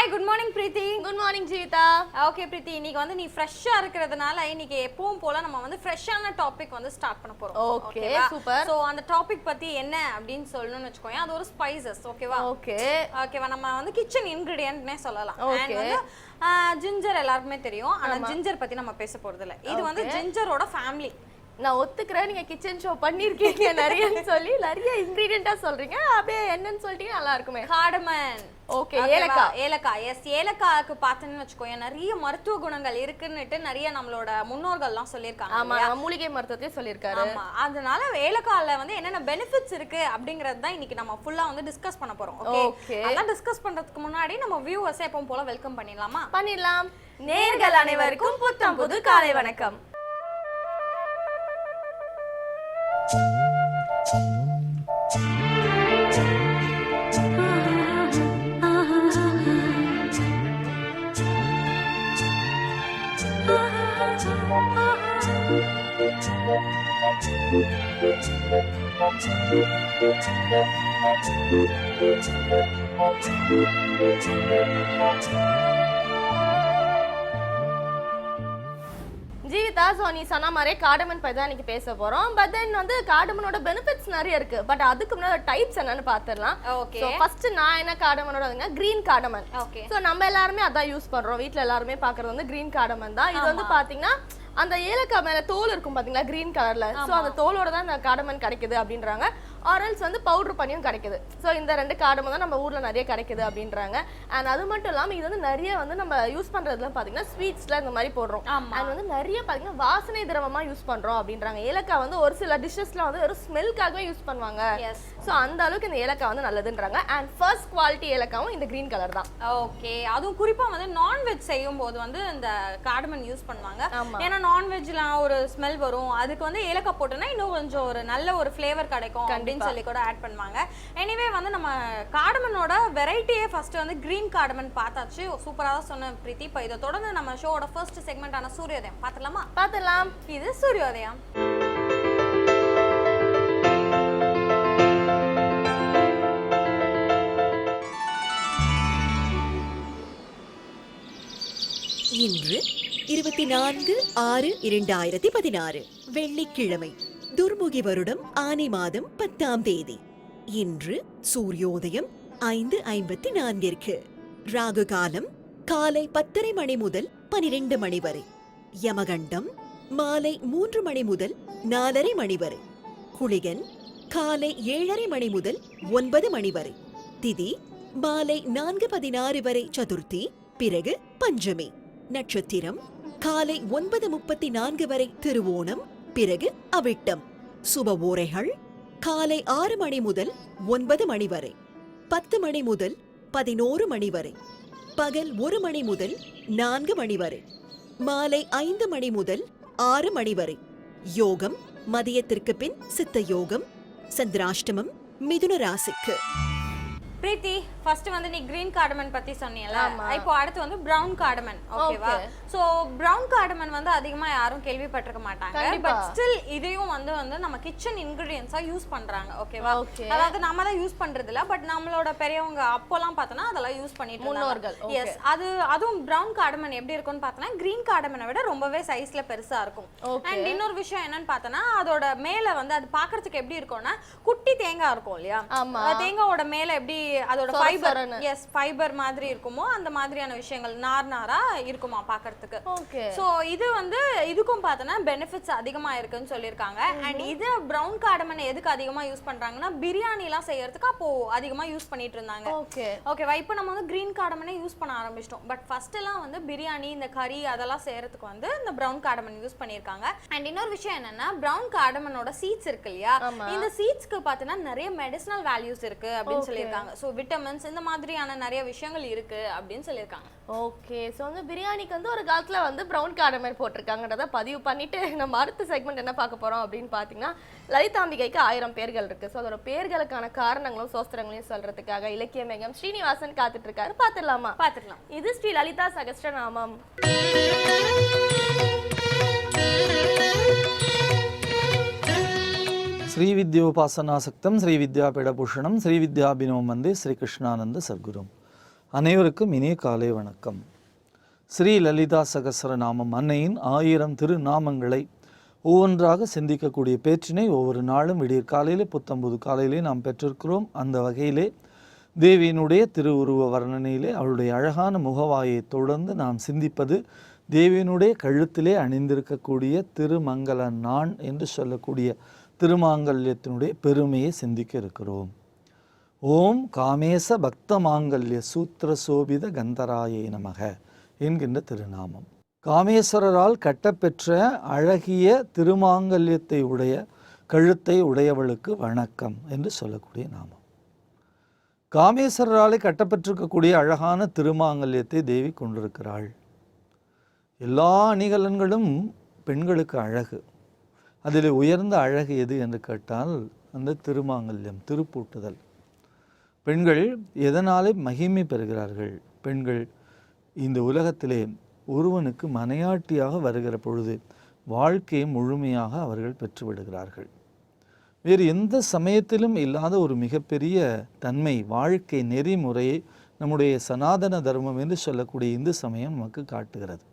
Hi, good morning Preethi. Good morning Jeevitha. Okay Preethi, இன்னைக்கு வந்து நீ ஃப்ரெஷ்ஷா இருக்கிறதுனால இன்னைக்கு எப்பவும் போல நம்ம வந்து ஃப்ரெஷ்ஷான டாபிக் வந்து ஸ்டார்ட் பண்ண போறோம். Okay, super. சோ அந்த டாபிக் பத்தி என்ன அப்படினு சொல்லணும்னு வெச்சுக்கோங்க. அது ஒரு ஸ்பைசஸ், ஓகேவா? ஓகேவா, நம்ம வந்து கிச்சன் இன்கிரிடியன்ட்னே சொல்லலாம். அண்ட் வந்து ஜிஞ்சர் எல்லாருக்குமே தெரியும். ஆனா ஜிஞ்சர் பத்தி நம்ம பேச போறது இல்ல. இது வந்து ஜிஞ்சரோட ஃபேமிலி. நான் ஒத்துக்கிறேன், நீங்க கிச்சன் ஷோ பண்ணிருக்கீங்க நிறையன்னு சொல்லி நிறைய இன்கிரிடியன்ட்டா சொல்றீங்க. அப்படியே என்னன்னு சொல்லிட்டீங்க நல்லா இருக்குமே. கார்டமன். ஓகே, ஏலக்காய். எஸ், ஏலக்காய்க்கு பார்த்தேன்னு வச்சுக்கோங்க நிறைய மருத்துவ குணங்கள் இருக்குன்னுட்டு நிறைய நம்மளோட முன்னோர்கள்லாம் சொல்லியிருக்காங்க. ஆமா, மூலிகை மருத்துவத்தையே சொல்லியிருக்காரு. ஆமா, அதனால ஏலக்காய்ல வந்து என்னென்ன பெனிஃபிட்ஸ் இருக்கு அப்படிங்கறது தான் இன்னைக்கு நம்ம ஃபுல்லா வந்து டிஸ்கஸ் பண்ண போறோம். ஓகே, அதெல்லாம் டிஸ்கஸ் பண்றதுக்கு முன்னாடி நம்ம வியூவர்ஸ் எப்பவும் போல வெல்கம் பண்ணிடலாம். நேயர்கள் அனைவருக்கும் புத்தம் புது காலை வணக்கம். ஜீவிதா, சோ நீ சொன்ன மாதிரி கார்டமன் பத்தி தான் இன்னைக்கு பேச போறோம். பட் தென் வந்து கார்டமனோட பெனிஃபிட்ஸ் நிறைய இருக்கு. பட் அதுக்கு முன்னாடி டைப்ஸ் என்னன்னு பாத்துடலாம். ஓகே, சோ ஃபர்ஸ்ட் நான் என்ன கார்டமனோட கிரீன் கார்டமன். ஓகே, சோ நம்ம எல்லாருமே அதான் யூஸ் பண்றோம். வீட்ல எல்லாருமே பாக்குறது வந்து கிரீன் கார்டமன் தான். இது வந்து பாத்தீங்கன்னா அந்த ஏலக்காய் மேல தோல் இருக்கும் பாத்தீங்களா, கிரீன் கலர்ல. சோ அந்த தோலோட தான் இந்த கார்டமன் கிடைக்குது அப்படின்றாங்க. ஆரல்ஸ் வந்து பவுடர் பண்ணியும் கிடைக்குது. ஸோ இந்த ரெண்டு கார்டமன் தான் நம்ம ஊர்ல நிறைய கிடைக்குது அப்படின்றாங்க. அண்ட் அது மட்டும் இல்லாம இது வந்து நிறைய வந்து நம்ம யூஸ் பண்றதுல பாத்தீங்கன்னா ஸ்வீட்ஸ்ல இந்த மாதிரி போடுறோம். அண்ட் வந்து நிறைய பாத்தீங்கன்னா வாசனை திரவமா யூஸ் பண்றோம் அப்படின்றாங்க. ஏலக்காய் வந்து ஒரு சில டிஷ்ஷஸ்ல வந்து வெறும் ஸ்மெல்காகவே யூஸ் பண்ணுவாங்க. ஸோ அந்த அளவுக்கு இந்த ஏலக்காய் வந்து நல்லதுன்றாங்க. அண்ட் ஃபர்ஸ்ட் குவாலிட்டி ஏலக்காவும் இந்த கிரீன் கலர் தான். ஓகே, அதுவும் குறிப்பா வந்து நான்வெஜ் செய்யும் போது வந்து இந்த கார்டமன் யூஸ் பண்ணுவாங்க. ஏன்னா நான்வெஜ்லாம் ஒரு ஸ்மெல் வரும், அதுக்கு வந்து ஏலக்காய் போட்டோம்னா இன்னும் கொஞ்சம் ஒரு நல்ல ஒரு ஃபிளேவர் கிடைக்கும் அப்படின்னு சொல்லி கூட ஆட் பண்ணுவாங்க. எனிவே வந்து நம்ம கார்டமனோட வெரைட்டியே ஃபர்ஸ்ட் வந்து கிரீன் கார்டமன் பார்த்தாச்சு. சூப்பரா தான் சொன்ன பிரீத்தி. இப்போ இதை தொடர்ந்து நம்ம ஷோவோட ஃபர்ஸ்ட் செக்மெண்டான சூரியோதயம் பார்த்துடலாம். இது சூரியோதயம். இன்று 24/6/2016 வெள்ளிக்கிழமை, துர்முகி வருடம் ஆனி மாதம் 10ஆம் தேதி. இன்று சூரியோதயம் 5:54. ராகு காலம் காலை 10:30 மணி முதல் 12 மணி வரை. யமகண்டம் மாலை 3 மணி முதல் 4:30 மணி வரை. குளிகன் காலை 7:30 மணி முதல் 9 மணி வரை. திதி மாலை 4:16 வரை சதுர்த்தி, பிறகு பஞ்சமி. நட்சத்திரம் காலை 9:34 வரை திருவோணம், பிறகு அவிட்டம். சுப ஓரைகள் காலை 6 மணி முதல் 9 மணி வரை, 10 மணி முதல் 11 மணி வரை, பகல் 1 மணி முதல் 4 மணி வரை, மாலை 5 மணி முதல் 6 மணி வரை. யோகம் மதியத்திற்கு பின் சித்த யோகம். சந்திராஷ்டமம் மிதுன ராசிக்கு. பிரீத்தி, ஃபர்ஸ்ட் வந்து நீ கிரீன் கார்டமன் பத்தி சொன்னீல. இப்போ அடுத்து வந்து பிரவுன் கார்டமன். ஓகேவா? சோ பிரவுன் கார்டமன் வந்து அதிகமா யாரும் கேள்விப்பட்டிருக்க மாட்டாங்க. பட் ஸ்டில் இதையும் வந்து நம்ம கிச்சன் இன்கிரிடியன்ட்ஸா யூஸ் பண்றாங்க. ஓகேவா? அதாவது நம்ம தான் யூஸ் பண்றது இல்ல, பட் நம்மளோட பெரியவங்க அப்போலாம் பார்த்தனா அதெல்லாம் யூஸ் பண்ணிட்டு இருந்தாங்க. எஸ், அதுவும் பிரவுன் கார்டமன் எப்படி இருக்கும்னு பார்த்தனா கிரீன் கார்டமனை விட ரொம்பவே சைஸ்ல பெருசா இருக்கும். அண்ட் இன்னொரு விஷயம் என்னன்னு பார்த்தனா அதோட மேல வந்து அது பார்க்கிறதுக்கு எப்படி இருக்கும்னா குட்டி தேங்காய் இருக்கும் இல்லையா? தேங்காயோட மேல எப்படி அதோட ஃபைபர், எஸ், ஃபைபர் மாதிரி இருக்குமோ அந்த மாதிரியான விஷயங்கள் நாரா இருக்குமா பார்க்கிறதுக்கு. சோ இது வந்து இதுக்கும் பார்த்தனா பெனிஃபிட்ஸ் அதிகமா இருக்குன்னு சொல்லிருக்காங்க. அண்ட் இது பிரவுன் கார்டமன் எதுக்கு அதிகமா யூஸ் பண்றாங்கன்னா பிரியாணி எல்லாம் செய்யறதுக்கு அப்போ அதிகமா யூஸ் பண்ணிட்டு இருந்தாங்க. ஓகேவா? இப்போ நம்ம வந்து கிரீன் கார்டமனே யூஸ் பண்ண ஆரம்பிச்சிட்டோம். பட் ஃபர்ஸ்ட் எல்லாம் வந்து பிரியாணி, இந்த கறி அதெல்லாம் செய்யறதுக்கு வந்து இந்த பிரவுன் கார்டமன் யூஸ் பண்ணிருக்காங்க. அண்ட் இன்னொரு விஷயம் என்னன்னா பிரவுன் கார்டமனோட சீட்ஸ் இருக்கு இல்லையா, இந்த சீட்ஸ்க்கு பார்த்தனா நிறைய மெடிசினல் வேல்யூஸ் இருக்கு அப்படின்னு சொல்லியிருக்காங்க. சோ விட்டமின்ஸ் இந்த மாதிரியான நிறைய விஷயங்கள் இருக்கு அப்படின்னு சொல்லியிருக்காங்க. ஓகே, ஸோ வந்து பிரியாணிக்கு வந்து ஒரு காலத்தில் வந்து ப்ரௌன் கார்டமன் போட்டிருக்காங்கன்றத பதிவு பண்ணிட்டு நம்ம அடுத்த செக்மெண்ட் என்ன பார்க்க போகிறோம் அப்படின்னு பார்த்தீங்கன்னா லலிதாம்பிகைக்கு 1000 பேர்கள் இருக்குது. ஸோ அதோட பேர்களுக்கான காரணங்களும் சோஸ்திரங்களையும் சொல்கிறதுக்காக இலக்கிய மேகம் ஸ்ரீனிவாசன் காத்துட்டு இருக்காரு. பார்த்துடலாம். இது ஸ்ரீ லலிதா சகஸ்ரநாமம். श्रीविद्योपासनासक्तं श्रीविद्यापीठभूषणं श्रीविद्याभिनवं वन्दे श्रीकृष्णानन्द सद्गुरुं. அனைவருக்கும் இனிய காலை வணக்கம். ஸ்ரீ லலிதா சகஸ்ரநாமம் அன்னையின் 1000 திருநாமங்களை ஒவ்வொன்றாக சிந்திக்கக்கூடிய பேற்றினை ஒவ்வொரு நாளும் விடியற் காலையிலே புத்தம்புது காலையிலே நாம் பெற்றிருக்கிறோம். அந்த வகையிலே தேவியினுடைய திருவுருவ வர்ணனையிலே அவளுடைய அழகான முகவாயை தொடர்ந்து நாம் சிந்திப்பது தேவியினுடைய கழுத்திலே அணிந்திருக்கக்கூடிய திருமங்கல நாண் என்று சொல்லக்கூடிய திருமாங்கல்யத்தினுடைய பெருமையை சிந்திக்க இருக்கிறோம். ஓம் காமேச பக்த மாங்கல்ய சூத்திர சோபித கந்தராயே நமக என்கின்ற திருநாமம். காமேஸ்வரரால் கட்டப்பெற்ற அழகிய திருமாங்கல்யத்தை உடைய கழுத்தை உடையவளுக்கு வணக்கம் என்று சொல்லக்கூடிய நாமம். காமேஸ்வரராலே கட்டப்பெற்றிருக்கக்கூடிய அழகான திருமாங்கல்யத்தை தேவி கொண்டிருக்கிறாள். எல்லா அணிகலன்களும் பெண்களுக்கு அழகு. அதில் உயர்ந்த அழகு எது என்று கேட்டால் அந்த திருமாங்கல்யம், திருப்பூட்டுதல். பெண்கள் எதனாலே மகிமை பெறுகிறார்கள்? பெண்கள் இந்த உலகத்திலே ஒருவனுக்கு மனையாட்டியாக வருகிற பொழுது வாழ்க்கையை முழுமையாக அவர்கள் பெற்றுவிடுகிறார்கள். வேறு எந்த சமயத்திலும் இல்லாத ஒரு மிகப்பெரிய தன்மை, வாழ்க்கை நெறிமுறையை நம்முடைய சனாதன தர்மம் என்று சொல்லக்கூடிய இந்து சமயம் நமக்கு காட்டுகிறது.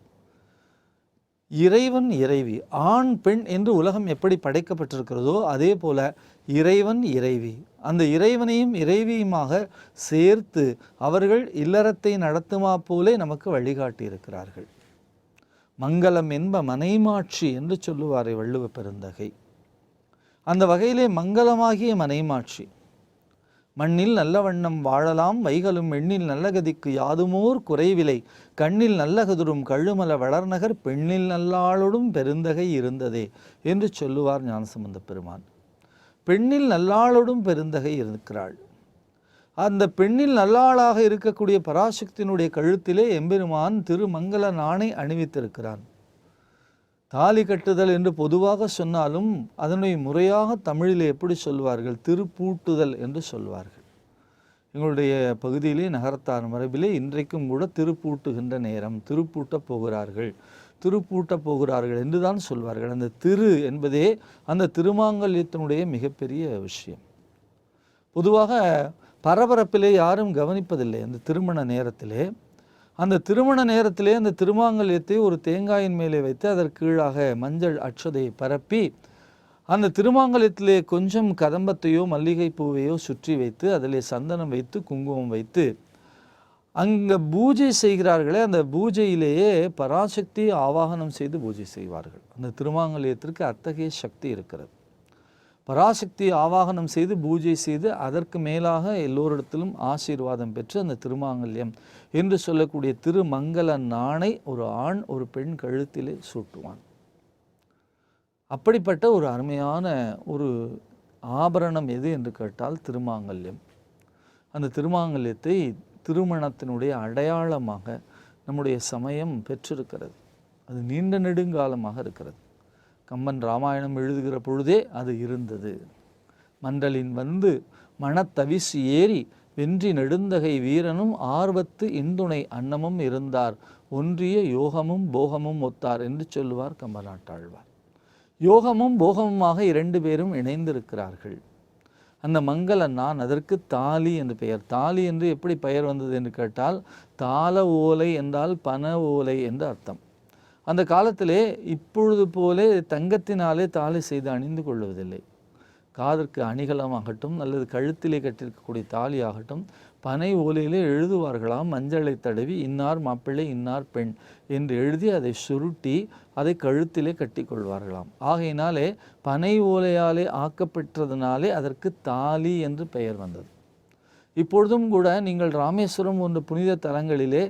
இறைவன் இறைவி, ஆண் பெண் என்று உலகம் எப்படி படைக்கப்பட்டிருக்கிறதோ அதே போல இறைவன் இறைவி, அந்த இறைவனையும் இறைவியுமாக சேர்த்து அவர்கள் இல்லறத்தை நடத்துமா போலே நமக்கு வழிகாட்டி இருக்கிறார்கள். மங்களம் என்ப மனைமாட்சி என்று சொல்லுவாரே வள்ளுவ பெருந்தகை. அந்த வகையிலே மங்களமாகிய மனைமாட்சி. மண்ணில் நல்ல வண்ணம் வாழலாம் வைகளும் எண்ணில் நல்லகதிக்கு யாதுமோர் குறைவிலை கண்ணில் நல்லகதுரும் கழுமல வளர்நகர் பெண்ணில் நல்லாளோடும் பெருந்தகை இருந்ததே என்று சொல்லுவார் ஞானசம்பந்த பெருமான். பெண்ணில் நல்லாளோடும் பெருந்தகை இருக்கிறாள். அந்த பெண்ணில் நல்லாளாக இருக்கக்கூடிய பராசக்தியினுடைய கழுத்திலே எம்பெருமான் திருமங்கல நாணை அணிவித்திருக்கிறான். தாலி கட்டுதல் என்று பொதுவாக சொன்னாலும் அதனுடைய முறையாக தமிழிலே எப்படி சொல்வார்கள்? திருப்பூட்டுதல் என்று சொல்வார்கள். எங்களுடைய பகுதியிலே நகரத்தார் மரபிலே இன்றைக்கும் கூட திருப்பூட்டுகின்ற நேரம், திருப்பூட்டப் போகிறார்கள், திருப்பூட்டப் போகிறார்கள் என்று தான் சொல்வார்கள். அந்த திரு என்பதே அந்த திருமாங்கல்யத்தினுடைய மிகப்பெரிய விஷயம். பொதுவாக பரபரப்பிலே யாரும் கவனிப்பதில்லை. அந்த திருமண நேரத்திலே அந்த திருமாங்கல்யத்தை ஒரு தேங்காயின் மேலே வைத்து அதற்கு கீழாக மஞ்சள் அட்சதையை பரப்பி அந்த திருமாங்கல்யத்திலே கொஞ்சம் கதம்பத்தையோ மல்லிகை பூவையோ சுற்றி வைத்து அதிலே சந்தனம் வைத்து குங்குமம் வைத்து அங்கே பூஜை செய்கிறார்களே, அந்த பூஜையிலேயே பராசக்தி ஆவாகனம் செய்து பூஜை செய்வார்கள். அந்த திருமாங்கல்யத்திற்கு அத்தகைய சக்தி இருக்கிறது. பராசக்தி ஆவாகனம் செய்து பூஜை செய்து அதற்கு மேலாக எல்லோரிடத்திலும் ஆசீர்வாதம் பெற்று அந்த திருமாங்கல்யம் என்று சொல்லக்கூடிய திருமங்கல நாணை ஒரு ஆண் ஒரு பெண் கழுத்திலே சூட்டுவான். அப்படிப்பட்ட ஒரு அருமையான ஒரு ஆபரணம் எது என்று கேட்டால் திருமாங்கல்யம். அந்த திருமாங்கல்யத்தை திருமணத்தினுடைய அடையாளமாக நம்முடைய சமயம் பெற்றிருக்கிறது. அது நீண்ட நெடுங்காலமாக இருக்கிறது. கம்பன் ராமாயணம் எழுதுகிற பொழுதே அது இருந்தது. மண்டலின் வந்து மனத்தவிசு ஏறி வென்றி நெடுந்தகை வீரனும் ஆர்வத்து இந்துணை அன்னமும் இருந்தார் ஒன்றிய யோகமும் போகமும் ஒத்தார் என்று சொல்லுவார் கம்பநாட்டாழ்வார். யோகமும் போகமுமாக 2 பேரும் இணைந்திருக்கிறார்கள். அந்த மங்கள நான் அதற்கு தாலி என்று பெயர். தாலி என்று எப்படி பெயர் வந்தது என்று கேட்டால் தாள ஓலை என்றால் பன ஓலை என்று அர்த்தம். அந்த காலத்திலே இப்பொழுது போலே தங்கத்தினாலே தாலி செய்து அணிந்து கொள்வதில்லை. காதற்கு அணிகலமாகட்டும் அல்லது கழுத்திலே கட்டியிருக்கக்கூடிய தாலி ஆகட்டும் பனை ஓலையிலே எழுதுவார்களாம். மஞ்சளை தடவி இன்னார் மாப்பிள்ளை இன்னார் பெண் என்று எழுதி அதை சுருட்டி அதை கழுத்திலே கட்டி கொள்வார்களாம். ஆகையினாலே பனை ஓலையாலே ஆக்கப்பெற்றதுனாலே அதற்கு தாலி என்று பெயர் வந்தது. இப்பொழுதும் கூட நீங்கள் ராமேஸ்வரம் போன்ற புனித தலங்களிலே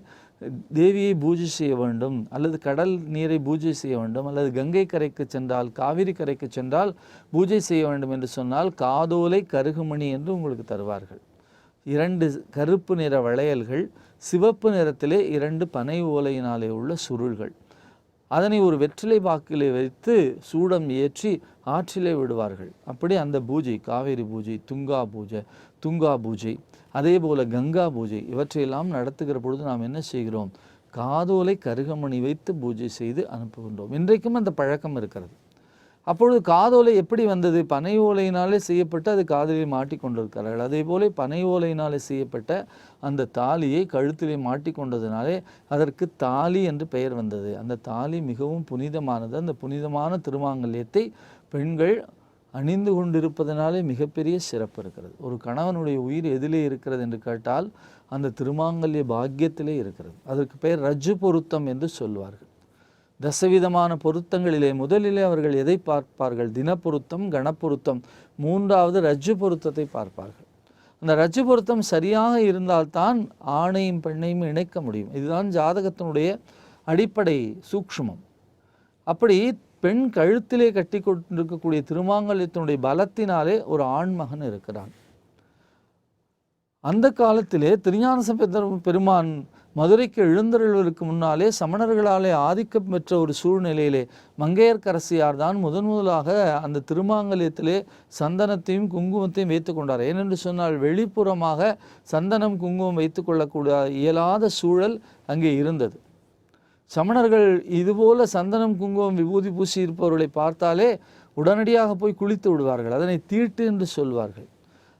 தேவியை பூஜை செய்ய வேண்டும் அல்லது கடல் நீரை பூஜை செய்ய வேண்டும் அல்லது கங்கை கரைக்கு சென்றால் காவிரி கரைக்கு சென்றால் பூஜை செய்ய வேண்டும் என்று சொன்னால் காதோலை கருகுமணி என்று உங்களுக்கு தருவார்கள். 2 கருப்பு நிற வளையல்கள், சிவப்பு நிறத்திலே 2 பனை ஓலையினாலே உள்ள சுருள்கள். அதனை ஒரு வெற்றிலை பாக்கிலே வைத்து சூடம் ஏற்றி ஆற்றிலே விடுவார்கள். அப்படி அந்த பூஜை காவேரி பூஜை, துங்கா பூஜை அதே போல கங்கா பூஜை இவற்றையெல்லாம் நடத்துகிற பொழுது நாம் என்ன செய்கிறோம்? காதோலை கருகமணி வைத்து பூஜை செய்து அனுப்புகின்றோம். இன்றைக்கும் அந்த பழக்கம் இருக்கிறது. அப்பொழுது காதோலை எப்படி வந்தது? பனை ஓலையினாலே செய்யப்பட்டு அது காதிலே மாட்டி கொண்டிருக்கிறார்கள். அதே போல பனை ஓலையினாலே செய்யப்பட்ட அந்த தாலியை கழுத்திலே மாட்டி கொண்டதினாலே அதற்கு தாலி என்று பெயர் வந்தது. அந்த தாலி மிகவும் புனிதமானது. அந்த புனிதமான திருமாங்கல்யத்தை பெண்கள் அணிந்து கொண்டிருப்பதனாலே மிகப்பெரிய சிறப்பு இருக்கிறது. ஒரு கணவனுடைய உயிர் எதிலே இருக்கிறது என்று கேட்டால் அந்த திருமாங்கல்ய பாக்கியத்திலே இருக்கிறது. அதற்கு பெயர் ரஜ்ஜு பொருத்தம் என்று சொல்வார்கள். தசவிதமான பொருத்தங்களிலே முதலிலே அவர்கள் எதை பார்ப்பார்கள்? தினப்பொருத்தம், கணப்பொருத்தம், மூன்றாவது ரஜ்ஜு பொருத்தத்தை பார்ப்பார்கள். அந்த ரஜ்ஜு பொருத்தம் சரியாக இருந்தால்தான் ஆணையும் பெண்ணையும் இணைக்க முடியும். இதுதான் ஜாதகத்தினுடைய அடிப்படை சூக்ஷ்மம். அப்படி பெண் கழுத்திலே கட்டி கொண்டிருக்கக்கூடிய திருமாங்கல்யத்தினுடைய பலத்தினாலே ஒரு ஆண்மகன் இருக்கிறான். அந்த காலத்திலே திருஞான பெருமான் மதுரைக்கு எழுந்தருள்வதற்கு முன்னாலே சமணர்களாலே ஆதிக்கம் பெற்ற ஒரு சூழ்நிலையிலே மங்கையர்க்கரசியார் தான் முதலாக அந்த திருமாங்கல்யத்திலே சந்தனத்தையும் குங்குமத்தையும் வைத்து கொண்டார். ஏனென்று சொன்னால் வெளிப்புறமாக சந்தனம் குங்குமம் வைத்து கொள்ளக்கூடிய இயலாத சூழல் அங்கே இருந்தது. சமணர்கள் இதுபோல சந்தனம் குங்குமம் விபூதி பூசி இருப்பவர்களை பார்த்தாலே உடனடியாக போய் குளித்து விடுவார்கள். அதனை தீட்டு என்று சொல்வார்கள்.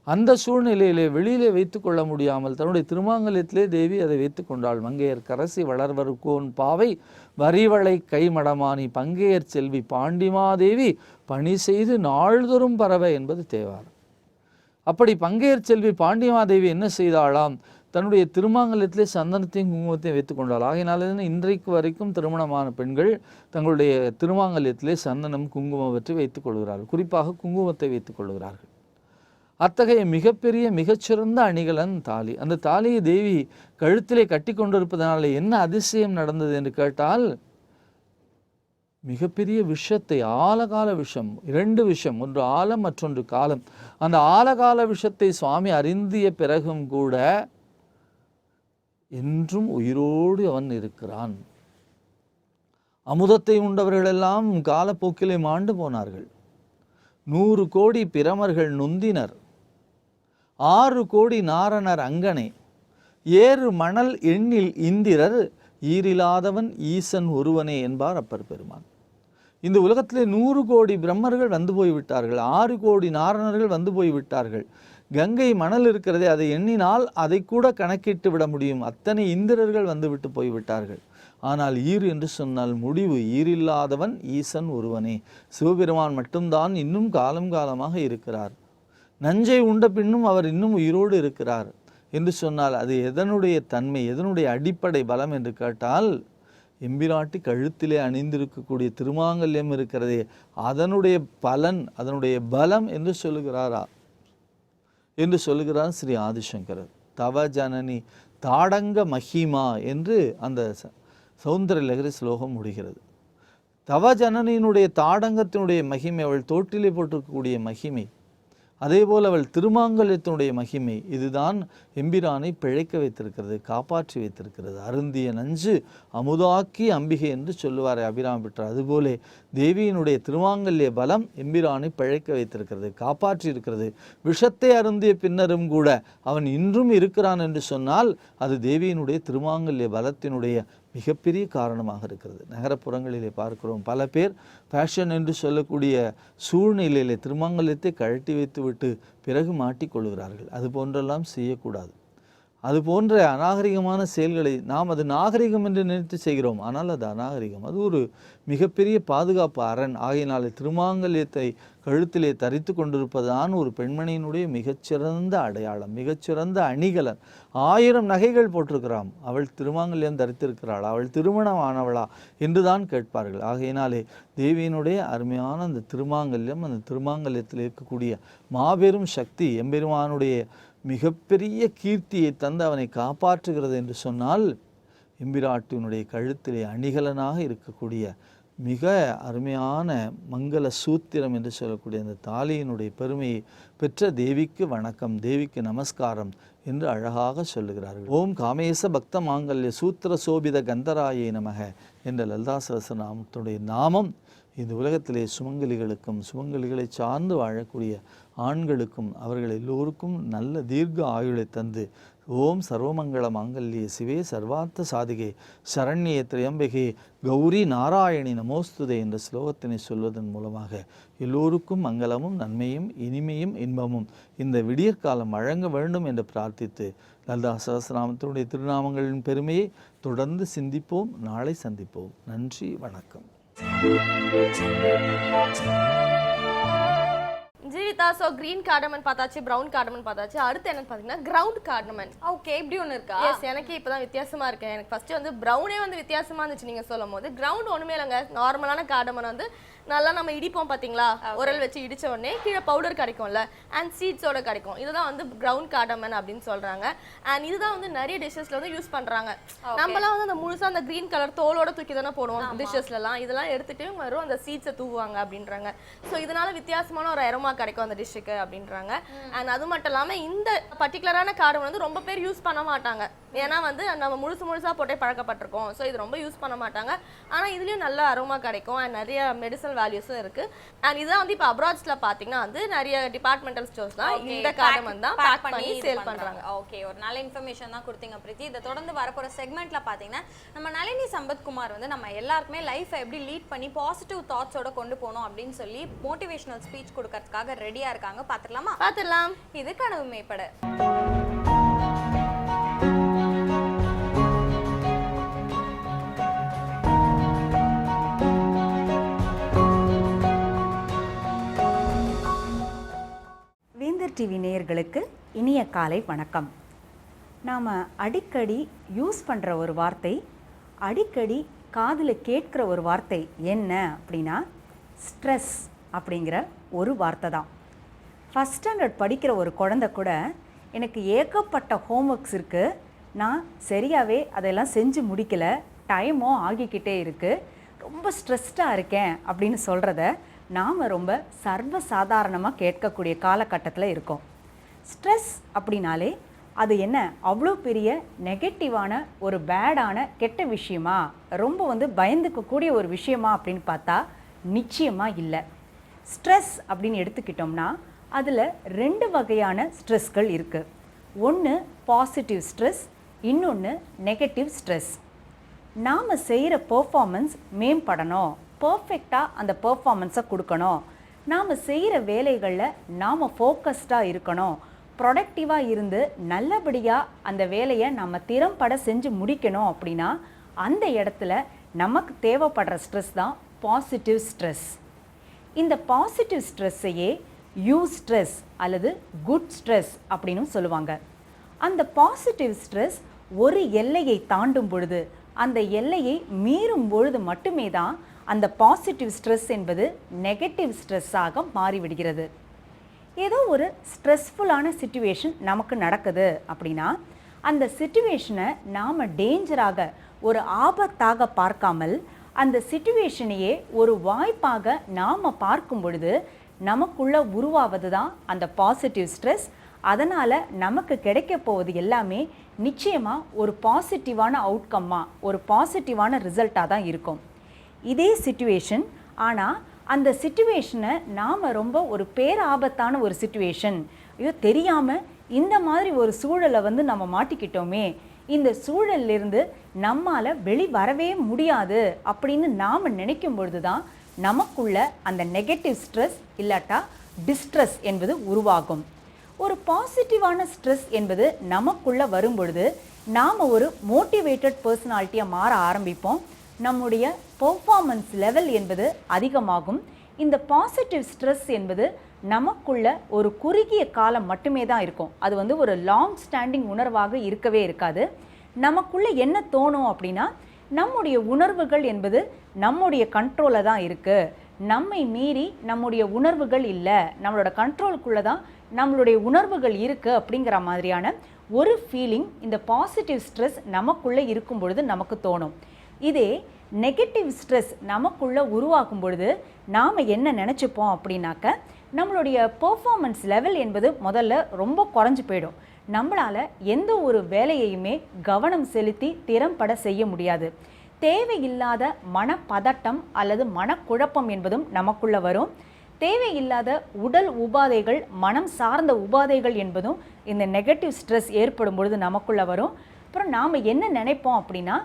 அந்த சூழ்நிலையிலே வெளியிலே வைத்து கொள்ள முடியாமல் தன்னுடைய திருமாங்கல்யத்திலே தேவி அதை வைத்து கொண்டாள். மங்கையர் கரசி வளர்வருக்கோன் பாவை வரிவளை கைமடமானி பங்கையர் செல்வி பாண்டிமாதேவி பணி செய்து நாள்தோறும் பறவை என்பது தேவாரம். அப்படி பங்கையர் செல்வி பாண்டிமாதேவி என்ன செய்தாளாம்? தன்னுடைய திருமாங்கல்யத்திலே சந்தனத்தையும் குங்குமத்தையும் வைத்து கொண்டாள். ஆகையினால இன்றைக்கு வரைக்கும் திருமணமான பெண்கள் தங்களுடைய திருமாங்கல்யத்திலே சந்தனம் குங்குமம் பற்றி வைத்துக் கொள்கிறார்கள். குறிப்பாக குங்குமத்தை வைத்துக் கொள்கிறார்கள். அத்தகைய மிகப்பெரிய மிகச்சிறந்த அணிகலன் தாலி. அந்த தாலியை தேவி கழுத்திலே கட்டி கொண்டிருப்பதனால என்ன அதிசயம் நடந்தது என்று கேட்டால், மிகப்பெரிய விஷத்தை, ஆலகால விஷம், 2 விஷம், ஒன்று ஆலம் மற்றொன்று காலம். அந்த ஆலகால விஷத்தை சுவாமி அறிந்திய பிறகும் கூட என்றும் உயிரோடு அவன் இருக்கிறான். அமுதத்தை உண்டவர்களெல்லாம் காலப்போக்கிலே மாண்டு போனார்கள். 100 கோடி பிரமர்கள் நொந்தினர், 6 கோடி நாரணர் அங்கனே, 7 மணல் எண்ணில் இந்திரர், ஈரில்லாதவன் ஈசன் ஒருவனே என்பார் அப்பர் பெருமான். இந்த உலகத்திலே 100 கோடி பிரம்மர்கள் வந்து போய்விட்டார்கள், 6 கோடி நாரணர்கள் வந்து போய்விட்டார்கள். கங்கை மணல் இருக்கிறதே, அதை எண்ணினால் அதை கூட கணக்கிட்டு விட முடியும். அத்தனை இந்திரர்கள் வந்துவிட்டு போய்விட்டார்கள். ஆனால் ஈர் என்று சொன்னால் முடிவு. ஈரில்லாதவன் ஈசன் ஒருவனே. சிவபெருமான் மட்டும்தான் இன்னும் காலம் காலமாக இருக்கிறார். நஞ்சை உண்ட பின்னும் அவர் இன்னும் உயிரோடு இருக்கிறார் என்று சொன்னால் அது எதனுடைய தன்மை, எதனுடைய அடிப்படை பலம் என்று கேட்டால், எம்பிராட்டி கழுத்திலே அணிந்திருக்கக்கூடிய திருமாங்கல்யம் இருக்கிறதே அதனுடைய பலன், அதனுடைய பலம் என்று சொல்லுகிறார் ஸ்ரீ ஆதிசங்கரர். தவ ஜனனி தாடங்க மஹிமா என்று அந்த சௌந்தர லகரி ஸ்லோகம் முடிகிறது. தவ ஜனனியினுடைய தாடங்கத்தினுடைய மகிமை, அவள் தோட்டிலே போட்டிருக்கக்கூடிய மகிமை, அதேபோல் அவள் திருமாங்கல்யத்தினுடைய மகிமை, இதுதான் எம்பிரானை பிழைக்க வைத்திருக்கிறது, காப்பாற்றி வைத்திருக்கிறது. அருந்திய நஞ்சு அமுதாக்கி அம்பிகை என்று சொல்லுவார் அபிராம பெற்றார். அதுபோல தேவியினுடைய திருமாங்கல்ய பலம் எம்பிரானை பிழைக்க வைத்திருக்கிறது, காப்பாற்றி இருக்கிறது. விஷத்தை அருந்திய பின்னரும் கூட அவன் இன்றும் இருக்கிறான் என்று சொன்னால் அது தேவியினுடைய திருமாங்கல்ய பலத்தினுடைய மிகப்பெரிய காரணமாக இருக்கிறது. நகரப்புறங்களிலே பார்க்கிறோம், பல பேர் ஃபேஷன் என்று சொல்லக்கூடிய சூழ்நிலையிலே திருமாங்கல்யத்தை கழட்டி வைத்துவிட்டு பிறகு மாட்டிக்கொள்கிறார்கள். அது போன்றெல்லாம் செய்யக்கூடாது. அது போன்ற அநாகரிகமான செயல்களை நாம் அது நாகரிகம் என்று நினைத்து செய்கிறோம். ஆனால் அது அநாகரிகம். அது ஒரு மிகப்பெரிய பாதுகாப்பு அரண். ஆகையினாலே திருமாங்கல்யத்தை கழுத்திலே தரித்து கொண்டிருப்பதுதான் ஒரு பெண்மணியினுடைய மிகச்சிறந்த அடையாளம், மிகச்சிறந்த அணிகலன். 1000 நகைகள் போட்டிருக்கிறான், அவள் திருமாங்கல்யம் தரித்திருக்கிறாள், அவள் திருமணமானவளா என்றுதான் கேட்பார்கள். ஆகையினாலே தேவியினுடைய அருமையான அந்த திருமாங்கல்யம், அந்த திருமாங்கல்யத்தில் இருக்கக்கூடிய மாபெரும் சக்தி எம்பெருமானுடைய மிகப்பெரிய கீர்த்தியை தந்து அவனை காப்பாற்றுகிறது என்று சொன்னால், எம்பிராட்டினுடைய கழுத்திலே அணிகலனாக இருக்கக்கூடிய மிக அருமையான மங்கள சூத்திரம் என்று சொல்லக்கூடிய அந்த தாலியினுடைய பெருமையை பெற்ற தேவிக்கு வணக்கம், தேவிக்கு நமஸ்காரம் என்று அழகாக சொல்லுகிறார்கள். ஓம் காமேச பக்த மாங்கல்ய சூத்திர சோபித கந்தராயே நமக என்ற லலிதா சஹஸ்ரநாமத்துடைய நாமம் இந்த உலகத்திலே சுமங்கலிகளுக்கும் சுமங்கலிகளை சார்ந்து வாழக்கூடிய ஆண்களுக்கும் அவர்கள் எல்லோருக்கும் நல்ல தீர்க்க ஆயுளை தந்து ஓம் சர்வமங்கள மாங்கல்யே சிவே சர்வார்த்த சாதிகே சரண்யே திரியம்பிகே கௌரி நாராயணி நமோஸ்துதே என்ற ஸ்லோகத்தினை சொல்வதன் மூலமாக எல்லோருக்கும் மங்களமும் நன்மையும் இனிமையும் இன்பமும் இந்த விடியற்காலம் வழங்க வேண்டும் என்று பிரார்த்தித்து லலிதா சஹஸ்ரநாமத்தினுடைய திருநாமங்களின் பெருமையை தொடர்ந்து சிந்திப்போம். நாளை சந்திப்போம். நன்றி, வணக்கம். ஜீவிதா, ஸோ கிரீன் கார்டமன் பார்த்தாச்சு, ப்ரௌன் கார்டமன் பார்த்தாச்சு. அடுத்து என்னன்னு பார்த்தீங்கன்னா கிரவுண்ட் கார்டமன். ஓகே, இப்படி ஒன்று இருக்கா? எஸ், எனக்கு இப்போதான் வித்தியாசமா இருக்கு. எனக்கு ஃபர்ஸ்ட் வந்து ப்ரௌனே வந்து வித்தியாசமா இருந்துச்சு நீங்க சொல்லும் போது. கிரவுண்ட் ஒண்ணுமே இல்லைங்க, நார்மலான கார்டமன் வந்து நல்லா நம்ம இடிப்போம் பாத்தீங்களா, உரல் வச்சு இடிச்ச உடனே கீழே பவுடர் கிடைக்கும்ல, அண்ட் சீட்ஸோட கிடைக்கும். இதுதான் வந்து கிரவுண்ட் கார்டமன் அப்படின்னு சொல்றாங்க. அண்ட் இதுதான் வந்து நிறைய டிஷ்ஷஸ்ல வந்து யூஸ் பண்றாங்க. நம்மலாம் வந்து அந்த முழுசா அந்த கிரீன் கலர் தோலோட தூக்கி தானே போடுவோம் டிஷ்ஷஸ்லாம். இதெல்லாம் எடுத்துட்டு வரும் அந்த சீட்ஸை தூவுவாங்க அப்படின்றாங்க. ஸோ இதனால வித்தியாசமான ஒரு அரோமா கிடைக்கும் அந்த டிஷ்ஷுக்கு அப்படின்றாங்க. அண்ட் அது மட்டும் இல்லாம இந்த பர்டிகுலரான கார்டமன் வந்து ரொம்ப பேர் யூஸ் பண்ண மாட்டாங்க. ஏன்னா வந்து நம்ம முழுசா போட்டே பழக்கப்பட்டிருக்கோம். ஸோ இது ரொம்ப யூஸ் பண்ண மாட்டாங்க. ஆனா இதுலயும் நல்ல அரோமா கிடைக்கும் அண்ட் நிறைய மெடிசனல் வேல்யூஸும் இருக்கு. அண்ட் இதான் வந்து இப்போ அப்ராட்ஸ்ல பாத்தீங்கன்னா வந்து நிறைய டிபார்ட்மெண்டல் ஸ்டோர்ஸ் தான் இந்த கார்டமன் தான் பேக் பண்ணி சேல் பண்றாங்க. ஓகே, ஒரு நல்ல இன்ஃபர்மேஷன் தான் கொடுத்தீங்க பிரீத்தி. இதை தொடர்ந்து வரப்போற செக்மெண்ட்ல பாத்தீங்கன்னா நம்ம நளினி சம்பத்குமார் வந்து நம்ம எல்லாருக்குமே லைஃப் எப்படி லீட் பண்ணி பாசிட்டிவ் தாட்ஸோட கொண்டு போகணும் அப்படின்னு சொல்லி மோட்டிவேஷனல் ஸ்பீச் கொடுக்கறதுக்காக ரெடியா இருக்காங்க. பாத்துடலாம். இது கனவு மேம்பட. வேந்தர் டிவி நேயர்களுக்கு இனிய காலை வணக்கம். நாம் அடிக்கடி யூஸ் பண்ணுற ஒரு வார்த்தை, அடிக்கடி காதில் கேட்குற ஒரு வார்த்தை என்ன அப்படின்னா ஸ்ட்ரெஸ் அப்படிங்கிற ஒரு வார்த்தை தான். ஃபஸ்ட் ஸ்டாண்டர்ட் படிக்கிற ஒரு குழந்தை கூட எனக்கு ஏகப்பட்ட ஹோம்ஒர்க்ஸ் இருக்குது, நான் சரியாகவே அதெல்லாம் செஞ்சு முடிக்கலை, டைமும் ஆகிக்கிட்டே இருக்குது, ரொம்ப ஸ்ட்ரெஸ்டாக இருக்கேன் அப்படின்னு சொல்கிறத நாம் ரொம்ப சர்வசாதாரணமாக கேட்கக்கூடிய காலகட்டத்தில் இருக்கோம். ஸ்ட்ரெஸ் அப்படின்னாலே அது என்ன அவ்வளோ பெரிய நெகட்டிவான ஒரு பேடான கெட்ட விஷயமா, ரொம்ப வந்து பயந்துக்கக்கூடிய ஒரு விஷயமா அப்படின்னு பார்த்தா நிச்சயமாக இல்லை. ஸ்ட்ரெஸ் அப்படின்னு எடுத்துக்கிட்டோம்னா அதில் 2 வகையான ஸ்ட்ரெஸ்கள் இருக்குது. ஒன்று பாசிட்டிவ் ஸ்ட்ரெஸ், இன்னொன்று நெகட்டிவ் ஸ்ட்ரெஸ். நாம் செய்கிற பெர்ஃபார்மன்ஸ் மேம்படணும், பர்ஃபெக்டாக அந்த பெர்ஃபார்மன்ஸை கொடுக்கணும், நாம் செய்கிற வேலைகளில் நாம் ஃபோக்கஸ்டாக இருக்கணும், ப்ரொடக்டிவாக இருந்து நல்லபடியாக அந்த வேலையை நம்ம திறம்பட செஞ்சு முடிக்கணும் அப்படின்னா அந்த இடத்துல நமக்கு தேவைப்படுற ஸ்ட்ரெஸ் தான் பாசிட்டிவ் ஸ்ட்ரெஸ். இந்த பாசிட்டிவ் ஸ்ட்ரெஸ்ஸையே யூ ஸ்ட்ரெஸ் அல்லது குட் ஸ்ட்ரெஸ் அப்படின்னு சொல்லுவாங்க. அந்த பாசிட்டிவ் ஸ்ட்ரெஸ் ஒரு எல்லையை தாண்டும் பொழுது, அந்த எல்லையை மீறும் பொழுது மட்டுமே தான் அந்த பாசிட்டிவ் ஸ்ட்ரெஸ் என்பது நெகட்டிவ் ஸ்ட்ரெஸ்ஸாக மாறிவிடுகிறது. ஏதோ ஒரு ஸ்ட்ரெஸ்ஃபுல்லான சிச்சுவேஷன் நமக்கு நடக்குது அப்படின்னா அந்த சிச்சுவேஷனை நாம் டேஞ்சராக, ஒரு ஆபத்தாக பார்க்காமல் அந்த சிச்சுவேஷனையே ஒரு வாய்ப்பாக நாம் பார்க்கும் பொழுது நமக்குள்ள உருவாவது தான் அந்த பாசிட்டிவ் ஸ்ட்ரெஸ். அதனால் நமக்கு கிடைக்க போவது எல்லாமே நிச்சயமாக ஒரு பாசிட்டிவான அவுட்கம்மாக, ஒரு பாசிட்டிவான ரிசல்ட்டாக தான் இருக்கும். இதே சிச்சுவேஷன், ஆனால் அந்த சிச்சுவேஷனை நாம் ரொம்ப ஒரு பேராபத்தான ஒரு சிச்சுவேஷன், ஐயோ தெரியாமல் இந்த மாதிரி ஒரு சூழலை வந்து நம்ம மாட்டிக்கிட்டோமே, இந்த சூழலிருந்து நம்மால் வெளி வரவே முடியாது அப்படின்னு நாம் நினைக்கும் பொழுது தான் நமக்குள்ள அந்த நெகட்டிவ் ஸ்ட்ரெஸ் இல்லாட்டா டிஸ்ட்ரெஸ் என்பது உருவாகும். ஒரு பாசிட்டிவான ஸ்ட்ரெஸ் என்பது நமக்குள்ளே வரும் பொழுது நாம் ஒரு மோட்டிவேட்டட் பர்சனாலிட்டியாக மாற ஆரம்பிப்போம். நம்முடைய பெர்ஃபார்மன்ஸ் லெவல் என்பது அதிகமாகும். இந்த பாசிட்டிவ் ஸ்ட்ரெஸ் என்பது நமக்குள்ள ஒரு குறுகிய காலம் மட்டுமே தான் இருக்கும். அது வந்து ஒரு லாங் ஸ்டாண்டிங் உணர்வாக இருக்கவே இருக்காது. நமக்குள்ள என்ன தோணும் அப்படின்னா, நம்முடைய உணர்வுகள் என்பது நம்முடைய கண்ட்ரோலில் தான் இருக்குது, நம்மை மீறி நம்முடைய உணர்வுகள் இல்லை, நம்மளோட கண்ட்ரோலுக்குள்ளே தான் நம்மளுடைய உணர்வுகள் இருக்குது அப்படிங்கிற மாதிரியான ஒரு ஃபீலிங் இந்த பாசிட்டிவ் ஸ்ட்ரெஸ் நமக்குள்ளே இருக்கும் பொழுது நமக்கு தோணும். இதே நெகட்டிவ் ஸ்ட்ரெஸ் நமக்குள்ளே உருவாக்கும் பொழுது நாம் என்ன நினச்சிப்போம் அப்படின்னாக்க, நம்மளுடைய பெர்ஃபார்மன்ஸ் லெவல் என்பது முதல்ல ரொம்ப குறைஞ்சி போயிடும். நம்மளால் எந்த ஒரு வேலையையுமே கவனம் செலுத்தி திறம்பட செய்ய முடியாது. தேவையில்லாத மனப்பதட்டம் அல்லது மனக்குழப்பம் என்பதும் நமக்குள்ளே வரும். தேவையில்லாத உடல் உபாதைகள், மனம் சார்ந்த உபாதைகள் என்பதும் இந்த நெகட்டிவ் ஸ்ட்ரெஸ் ஏற்படும் பொழுது நமக்குள்ள வரும். அப்புறம் நாம் என்ன நினைப்போம் அப்படின்னா,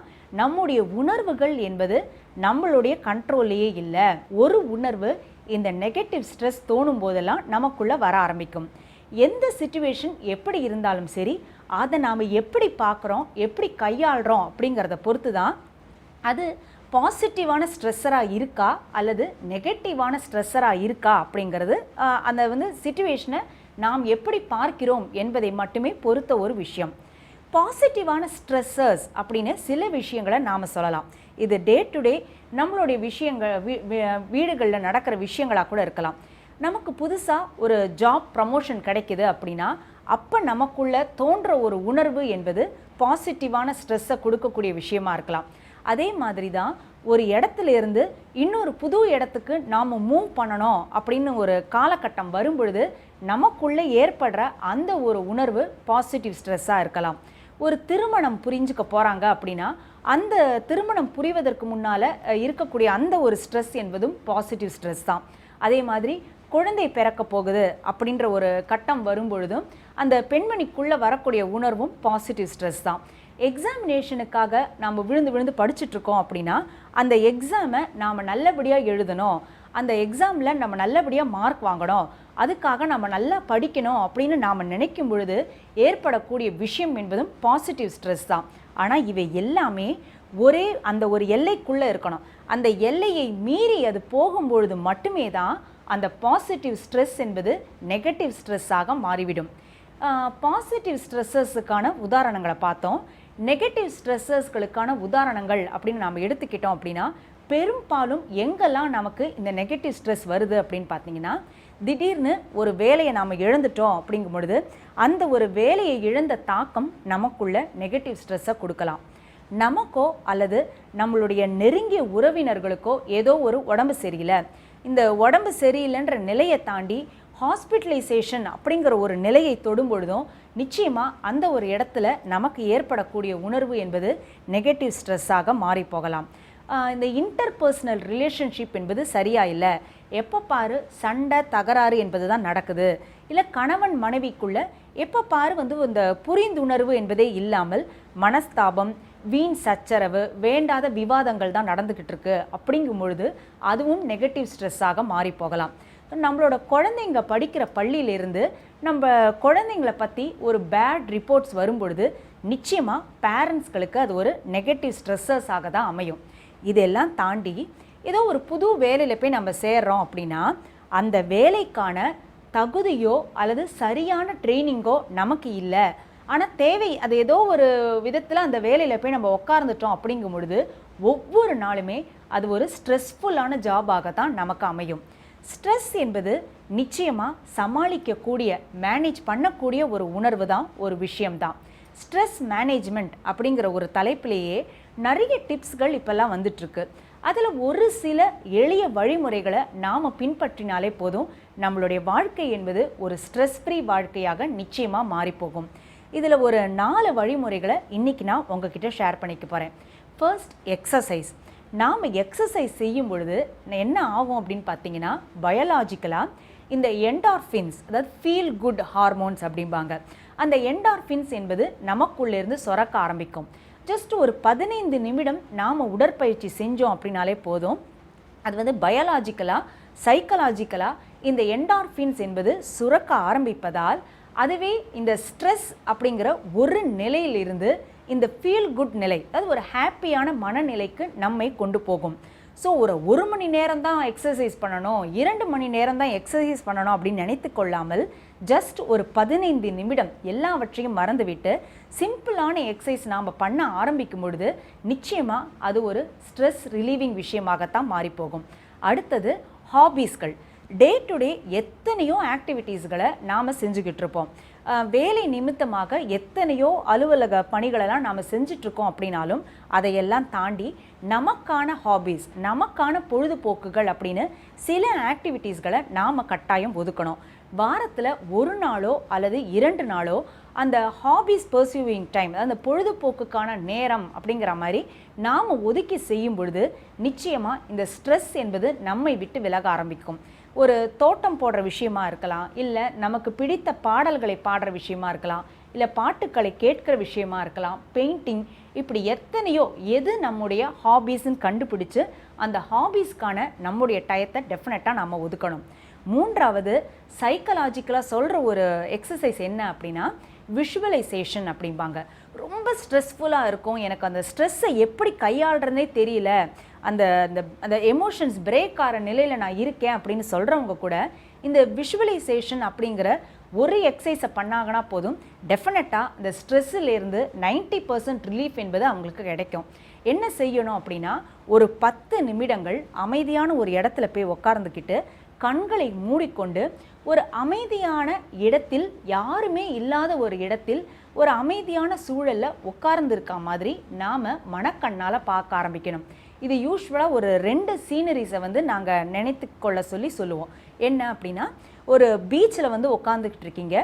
நம்முடைய உணர்வுகள் என்பது நம்மளுடைய கண்ட்ரோல்லையே இல்லை. ஒரு உணர்வு இந்த நெகட்டிவ் ஸ்ட்ரெஸ் தோணும் போதெல்லாம் நமக்குள்ளே வர ஆரம்பிக்கும். எந்த சிச்சுவேஷன் எப்படி இருந்தாலும் சரி, அதை நாம் எப்படி பார்க்குறோம், எப்படி கையாளுறோம் அப்படிங்கிறத பொறுத்து தான் அது பாசிட்டிவான ஸ்ட்ரெஸ்ஸராக இருக்கா அல்லது நெகட்டிவான ஸ்ட்ரெஸ்ஸராக இருக்கா அப்படிங்கிறது அந்த சிச்சுவேஷனை நாம் எப்படி பார்க்கிறோம் என்பதை மட்டுமே பொறுத்த ஒரு விஷயம். பாசிட்டிவான ஸ்ட்ரெஸ்ஸர்ஸ் அப்படின்னு சில விஷயங்களை நாம் சொல்லலாம். இது டே டு டே நம்மளுடைய விஷயங்கள், வீடுகளில் நடக்கிற விஷயங்களாக கூட இருக்கலாம். நமக்கு புதுசாக ஒரு ஜாப் ப்ரமோஷன் கிடைக்குது அப்படின்னா அப்போ நமக்குள்ள தோன்ற ஒரு உணர்வு என்பது பாசிட்டிவான ஸ்ட்ரெஸ்ஸை கொடுக்கக்கூடிய விஷயமா இருக்கலாம். அதே மாதிரி தான் ஒரு இடத்துல இருந்து இன்னொரு புது இடத்துக்கு நாம் மூவ் பண்ணணும் அப்படின்னு ஒரு காலகட்டம் வரும்பொழுது நமக்குள்ளே ஏற்படுற அந்த ஒரு உணர்வு பாசிட்டிவ் ஸ்ட்ரெஸ்ஸாக இருக்கலாம். ஒரு திருமணம் புரிஞ்சுக்க போகிறாங்க அப்படின்னா அந்த திருமணம் புரிவதற்கு முன்னால் இருக்கக்கூடிய அந்த ஒரு ஸ்ட்ரெஸ் என்பதும் பாசிட்டிவ் ஸ்ட்ரெஸ் தான். அதே மாதிரி குழந்தை பிறக்க போகுது அப்படின்ற ஒரு கட்டம் வரும்பொழுதும் அந்த பெண்மணிக்குள்ளே வரக்கூடிய உணர்வும் பாசிட்டிவ் ஸ்ட்ரெஸ் தான். எக்ஸாமினேஷனுக்காக நாம் விழுந்து படிச்சுட்ருக்கோம் அப்படின்னா அந்த எக்ஸாமை நாம் நல்லபடியாக எழுதணும், அந்த எக்ஸாமில் நம்ம நல்லபடியாக மார்க் வாங்கணும், அதுக்காக நம்ம நல்லா படிக்கணும் அப்படின்னு நாம் நினைக்கும் பொழுது ஏற்படக்கூடிய விஷயம் என்பதும் பாசிட்டிவ் ஸ்ட்ரெஸ் தான். ஆனால் இவை எல்லாமே ஒரே அந்த ஒரு எல்லைக்குள்ளே இருக்கணும். அந்த எல்லையை மீறி அது போகும்பொழுது மட்டுமே தான் அந்த பாசிட்டிவ் ஸ்ட்ரெஸ் என்பது நெகட்டிவ் ஸ்ட்ரெஸ்ஸாக மாறிவிடும். பாசிட்டிவ் ஸ்ட்ரெஸ்ஸஸுக்கான உதாரணங்களை பார்த்தோம். நெகட்டிவ் ஸ்ட்ரெஸ்ஸஸ்களுக்கான உதாரணங்கள் அப்படின்னு நாம் எடுத்துக்கிட்டோம் அப்படின்னா பெரும்பாலும் எங்கெல்லாம் நமக்கு இந்த நெகட்டிவ் ஸ்ட்ரெஸ் வருது அப்படின்னு பார்த்தீங்கன்னா, திடீர்னு ஒரு வேலையை நாம் இழந்துட்டோம் அப்படிங்கும் பொழுது அந்த ஒரு வேலையை இழந்த தாக்கம் நமக்குள்ள நெகட்டிவ் ஸ்ட்ரெஸ்ஸை கொடுக்கலாம். நமக்கோ அல்லது நம்மளுடைய நெருங்கிய உறவினர்களுக்கோ ஏதோ ஒரு உடம்பு சரியில்லை, இந்த உடம்பு சரியில்லைன்ற நிலையை தாண்டி ஹாஸ்பிட்டலைசேஷன் அப்படிங்கிற ஒரு நிலையை தொடும் பொழுதும் நிச்சயமாக அந்த ஒரு இடத்துல நமக்கு ஏற்படக்கூடிய உணர்வு என்பது நெகட்டிவ் ஸ்ட்ரெஸ்ஸாக மாறி போகலாம். இந்த இன்டர்பர்சனல் ரிலேஷன்ஷிப் என்பது சரியா இல்லை, எப்போ பாரு சண்டை தகராறு என்பது தான் நடக்குது, இல்லை கணவன் மனைவிக்குள்ள எப்போ பாரு இந்த புரிந்துணர்வு என்பதே இல்லாமல் மனஸ்தாபம், வீண் சச்சரவு, வேண்டாத விவாதங்கள் தான் நடந்துக்கிட்டு இருக்கு அப்படிங்கும் பொழுது அதுவும் நெகட்டிவ் ஸ்ட்ரெஸ்ஸாக மாறி போகலாம். நம்மளோட குழந்தைங்க படிக்கிற பள்ளியிலிருந்து நம்ம குழந்தைங்களை பற்றி ஒரு பேட் ரிப்போர்ட்ஸ் வரும்பொழுது நிச்சயமாக பேரண்ட்ஸ்களுக்கு அது ஒரு நெகட்டிவ் ஸ்ட்ரெஸ்ஸஸாக தான் அமையும். இதெல்லாம் தாண்டி ஏதோ ஒரு புது வேலையில் போய் நம்ம சேர்றோம் அப்படின்னா அந்த வேலைக்கான தகுதியோ அல்லது சரியான ட்ரைனிங்கோ நமக்கு இல்லை, ஆனால் தேவை அது ஏதோ ஒரு விதத்தில் அந்த வேலையில் போய் நம்ம உட்கார்ந்துட்டோம் அப்படிங்கும் பொழுது ஒவ்வொரு நாளுமே அது ஒரு ஸ்ட்ரெஸ்ஃபுல்லான ஜாபாக தான் நமக்கு அமையும். ஸ்ட்ரெஸ் என்பது நிச்சயமாக சமாளிக்கக்கூடிய, மேனேஜ் பண்ணக்கூடிய ஒரு உணர்வு தான், ஒரு விஷயம்தான். ஸ்ட்ரெஸ் மேனேஜ்மெண்ட் அப்படிங்கிற ஒரு தலைப்பிலேயே நிறைய டிப்ஸ்கள் இப்போல்லாம் வந்துட்டுருக்கு. அதில் ஒரு சில எளிய வழிமுறைகளை நாம் பின்பற்றினாலே போதும், நம்மளுடைய வாழ்க்கை என்பது ஒரு ஸ்ட்ரெஸ் ஃப்ரீ வாழ்க்கையாக நிச்சயமாக மாறிப்போகும். இதில் ஒரு 4 வழிமுறைகளை இன்றைக்கி நான் உங்ககிட்ட ஷேர் பண்ணிக்க போகிறேன். First, exercise. நாம் எக்ஸசைஸ் செய்யும் பொழுது என்ன ஆகும் அப்படின்னு பார்த்தீங்கன்னா, பயாலாஜிக்கலாக இந்த என்டார்ஃபின்ஸ், அதாவது ஃபீல் குட் ஹார்மோன்ஸ் அப்படிம்பாங்க, அந்த என்டார்ஃபின்ஸ் என்பது நமக்குள்ளேருந்து சுரக்க ஆரம்பிக்கும். ஜஸ்ட் ஒரு 15 நிமிடம் நாம் உடற்பயிற்சி செஞ்சோம் அப்படின்னாலே போதும், அது பயாலாஜிக்கலாக சைக்கலாஜிக்கலாக இந்த என்டார்ஃபின்ஸ் என்பது சுரக்க ஆரம்பிப்பதால் அதுவே இந்த ஸ்ட்ரெஸ் அப்படிங்கிற ஒரு நிலையிலிருந்து இந்த ஃபீல் குட் நிலை, அதாவது ஒரு ஹாப்பியான மனநிலைக்கு நம்மை கொண்டு போகும். ஸோ ஒரு 1 மணி நேரம் தான் எக்ஸசைஸ் பண்ணணும், 2 மணி நேரம் தான் எக்ஸசைஸ் பண்ணணும் அப்படின்னு நினைத்து கொள்ளாமல் ஜஸ்ட் ஒரு 15 நிமிடம் எல்லாவற்றையும் மறந்துவிட்டு சிம்பிளான எக்ஸசைஸ் நாம் பண்ண ஆரம்பிக்கும் பொழுது நிச்சயமாக அது ஒரு ஸ்ட்ரெஸ் ரிலீவிங் விஷயமாகத்தான் மாறிப்போகும். அடுத்தது, ஹாபீஸ்கள். டே டு டே எத்தனையோ ஆக்டிவிட்டீஸ்களை நாம் செஞ்சுக்கிட்டு இருப்போம். வேலை நிமித்தமாக எத்தனையோ அலுவலக பணிகளெல்லாம் நாம் செஞ்சிட்ருக்கோம் அப்படின்னாலும் அதையெல்லாம் தாண்டி நமக்கான ஹாபீஸ், நமக்கான பொழுதுபோக்குகள் அப்படின்னு சில ஆக்டிவிட்டீஸ்களை நாம் கட்டாயம் ஒதுக்கணும். வாரத்தில் 1 நாளோ அல்லது 2 நாளோ அந்த ஹாபீஸ் பர்சியூவிங் டைம், அந்த பொழுதுபோக்குக்கான நேரம் அப்படிங்கிற மாதிரி நாம் ஒதுக்கி செய்யும் பொழுது நிச்சயமாக இந்த ஸ்ட்ரெஸ் என்பது நம்மை விட்டு விலக ஆரம்பிக்கும். ஒரு தோட்டம் போடுற விஷயமா இருக்கலாம், இல்லை நமக்கு பிடித்த பாடல்களை பாடுற விஷயமா இருக்கலாம், இல்லை பாட்டுக்களை கேட்குற விஷயமா இருக்கலாம், பெயிண்டிங், இப்படி எத்தனையோ எது நம்முடைய ஹாபீஸ்ன்னு கண்டுபிடிச்சு அந்த ஹாபீஸ்க்கான நம்முடைய டயத்தை டெஃபினட்டாக நம்ம ஒதுக்கணும். மூன்றாவது சைக்கலாஜிக்கலாக சொல்கிற ஒரு எக்ஸசைஸ் என்ன அப்படின்னா விஷுவலைசேஷன் அப்படிம்பாங்க. ரொம்ப ஸ்ட்ரெஸ்ஃபுல்லாக இருக்கும், எனக்கு அந்த ஸ்ட்ரெஸ்ஸை எப்படி கையாளுறதுனே தெரியல, அந்த அந்த அந்த எமோஷன்ஸ் பிரேக் ஆகிற நிலையில் நான் இருக்கேன் அப்படின்னு சொல்கிறவங்க கூட இந்த விஷுவலைசேஷன் அப்படிங்கிற ஒரு எக்ஸசைஸை பண்ணாங்கன்னா போதும், டெஃபினட்டாக இந்த ஸ்ட்ரெஸ்ஸிலேருந்து 90% ரிலீஃப் என்பது அவங்களுக்கு கிடைக்கும். என்ன செய்யணும் அப்படின்னா ஒரு 10 நிமிடங்கள் அமைதியான ஒரு இடத்துல போய் உட்கார்ந்துக்கிட்டு கண்களை மூடிக்கொண்டு ஒரு அமைதியான இடத்தில், யாருமே இல்லாத ஒரு இடத்தில், ஒரு அமைதியான சூழலில் உட்கார்ந்துருக்க மாதிரி நாம் மனக்கண்ணால் பார்க்க ஆரம்பிக்கணும். இது யூஸ்வலாக ஒரு 2 சீனரிஸை வந்து நாங்கள் நினைத்து கொள்ள சொல்லுவோம். என்ன அப்படின்னா, ஒரு பீச்சில் வந்து உட்காந்துக்கிட்டு இருக்கீங்க,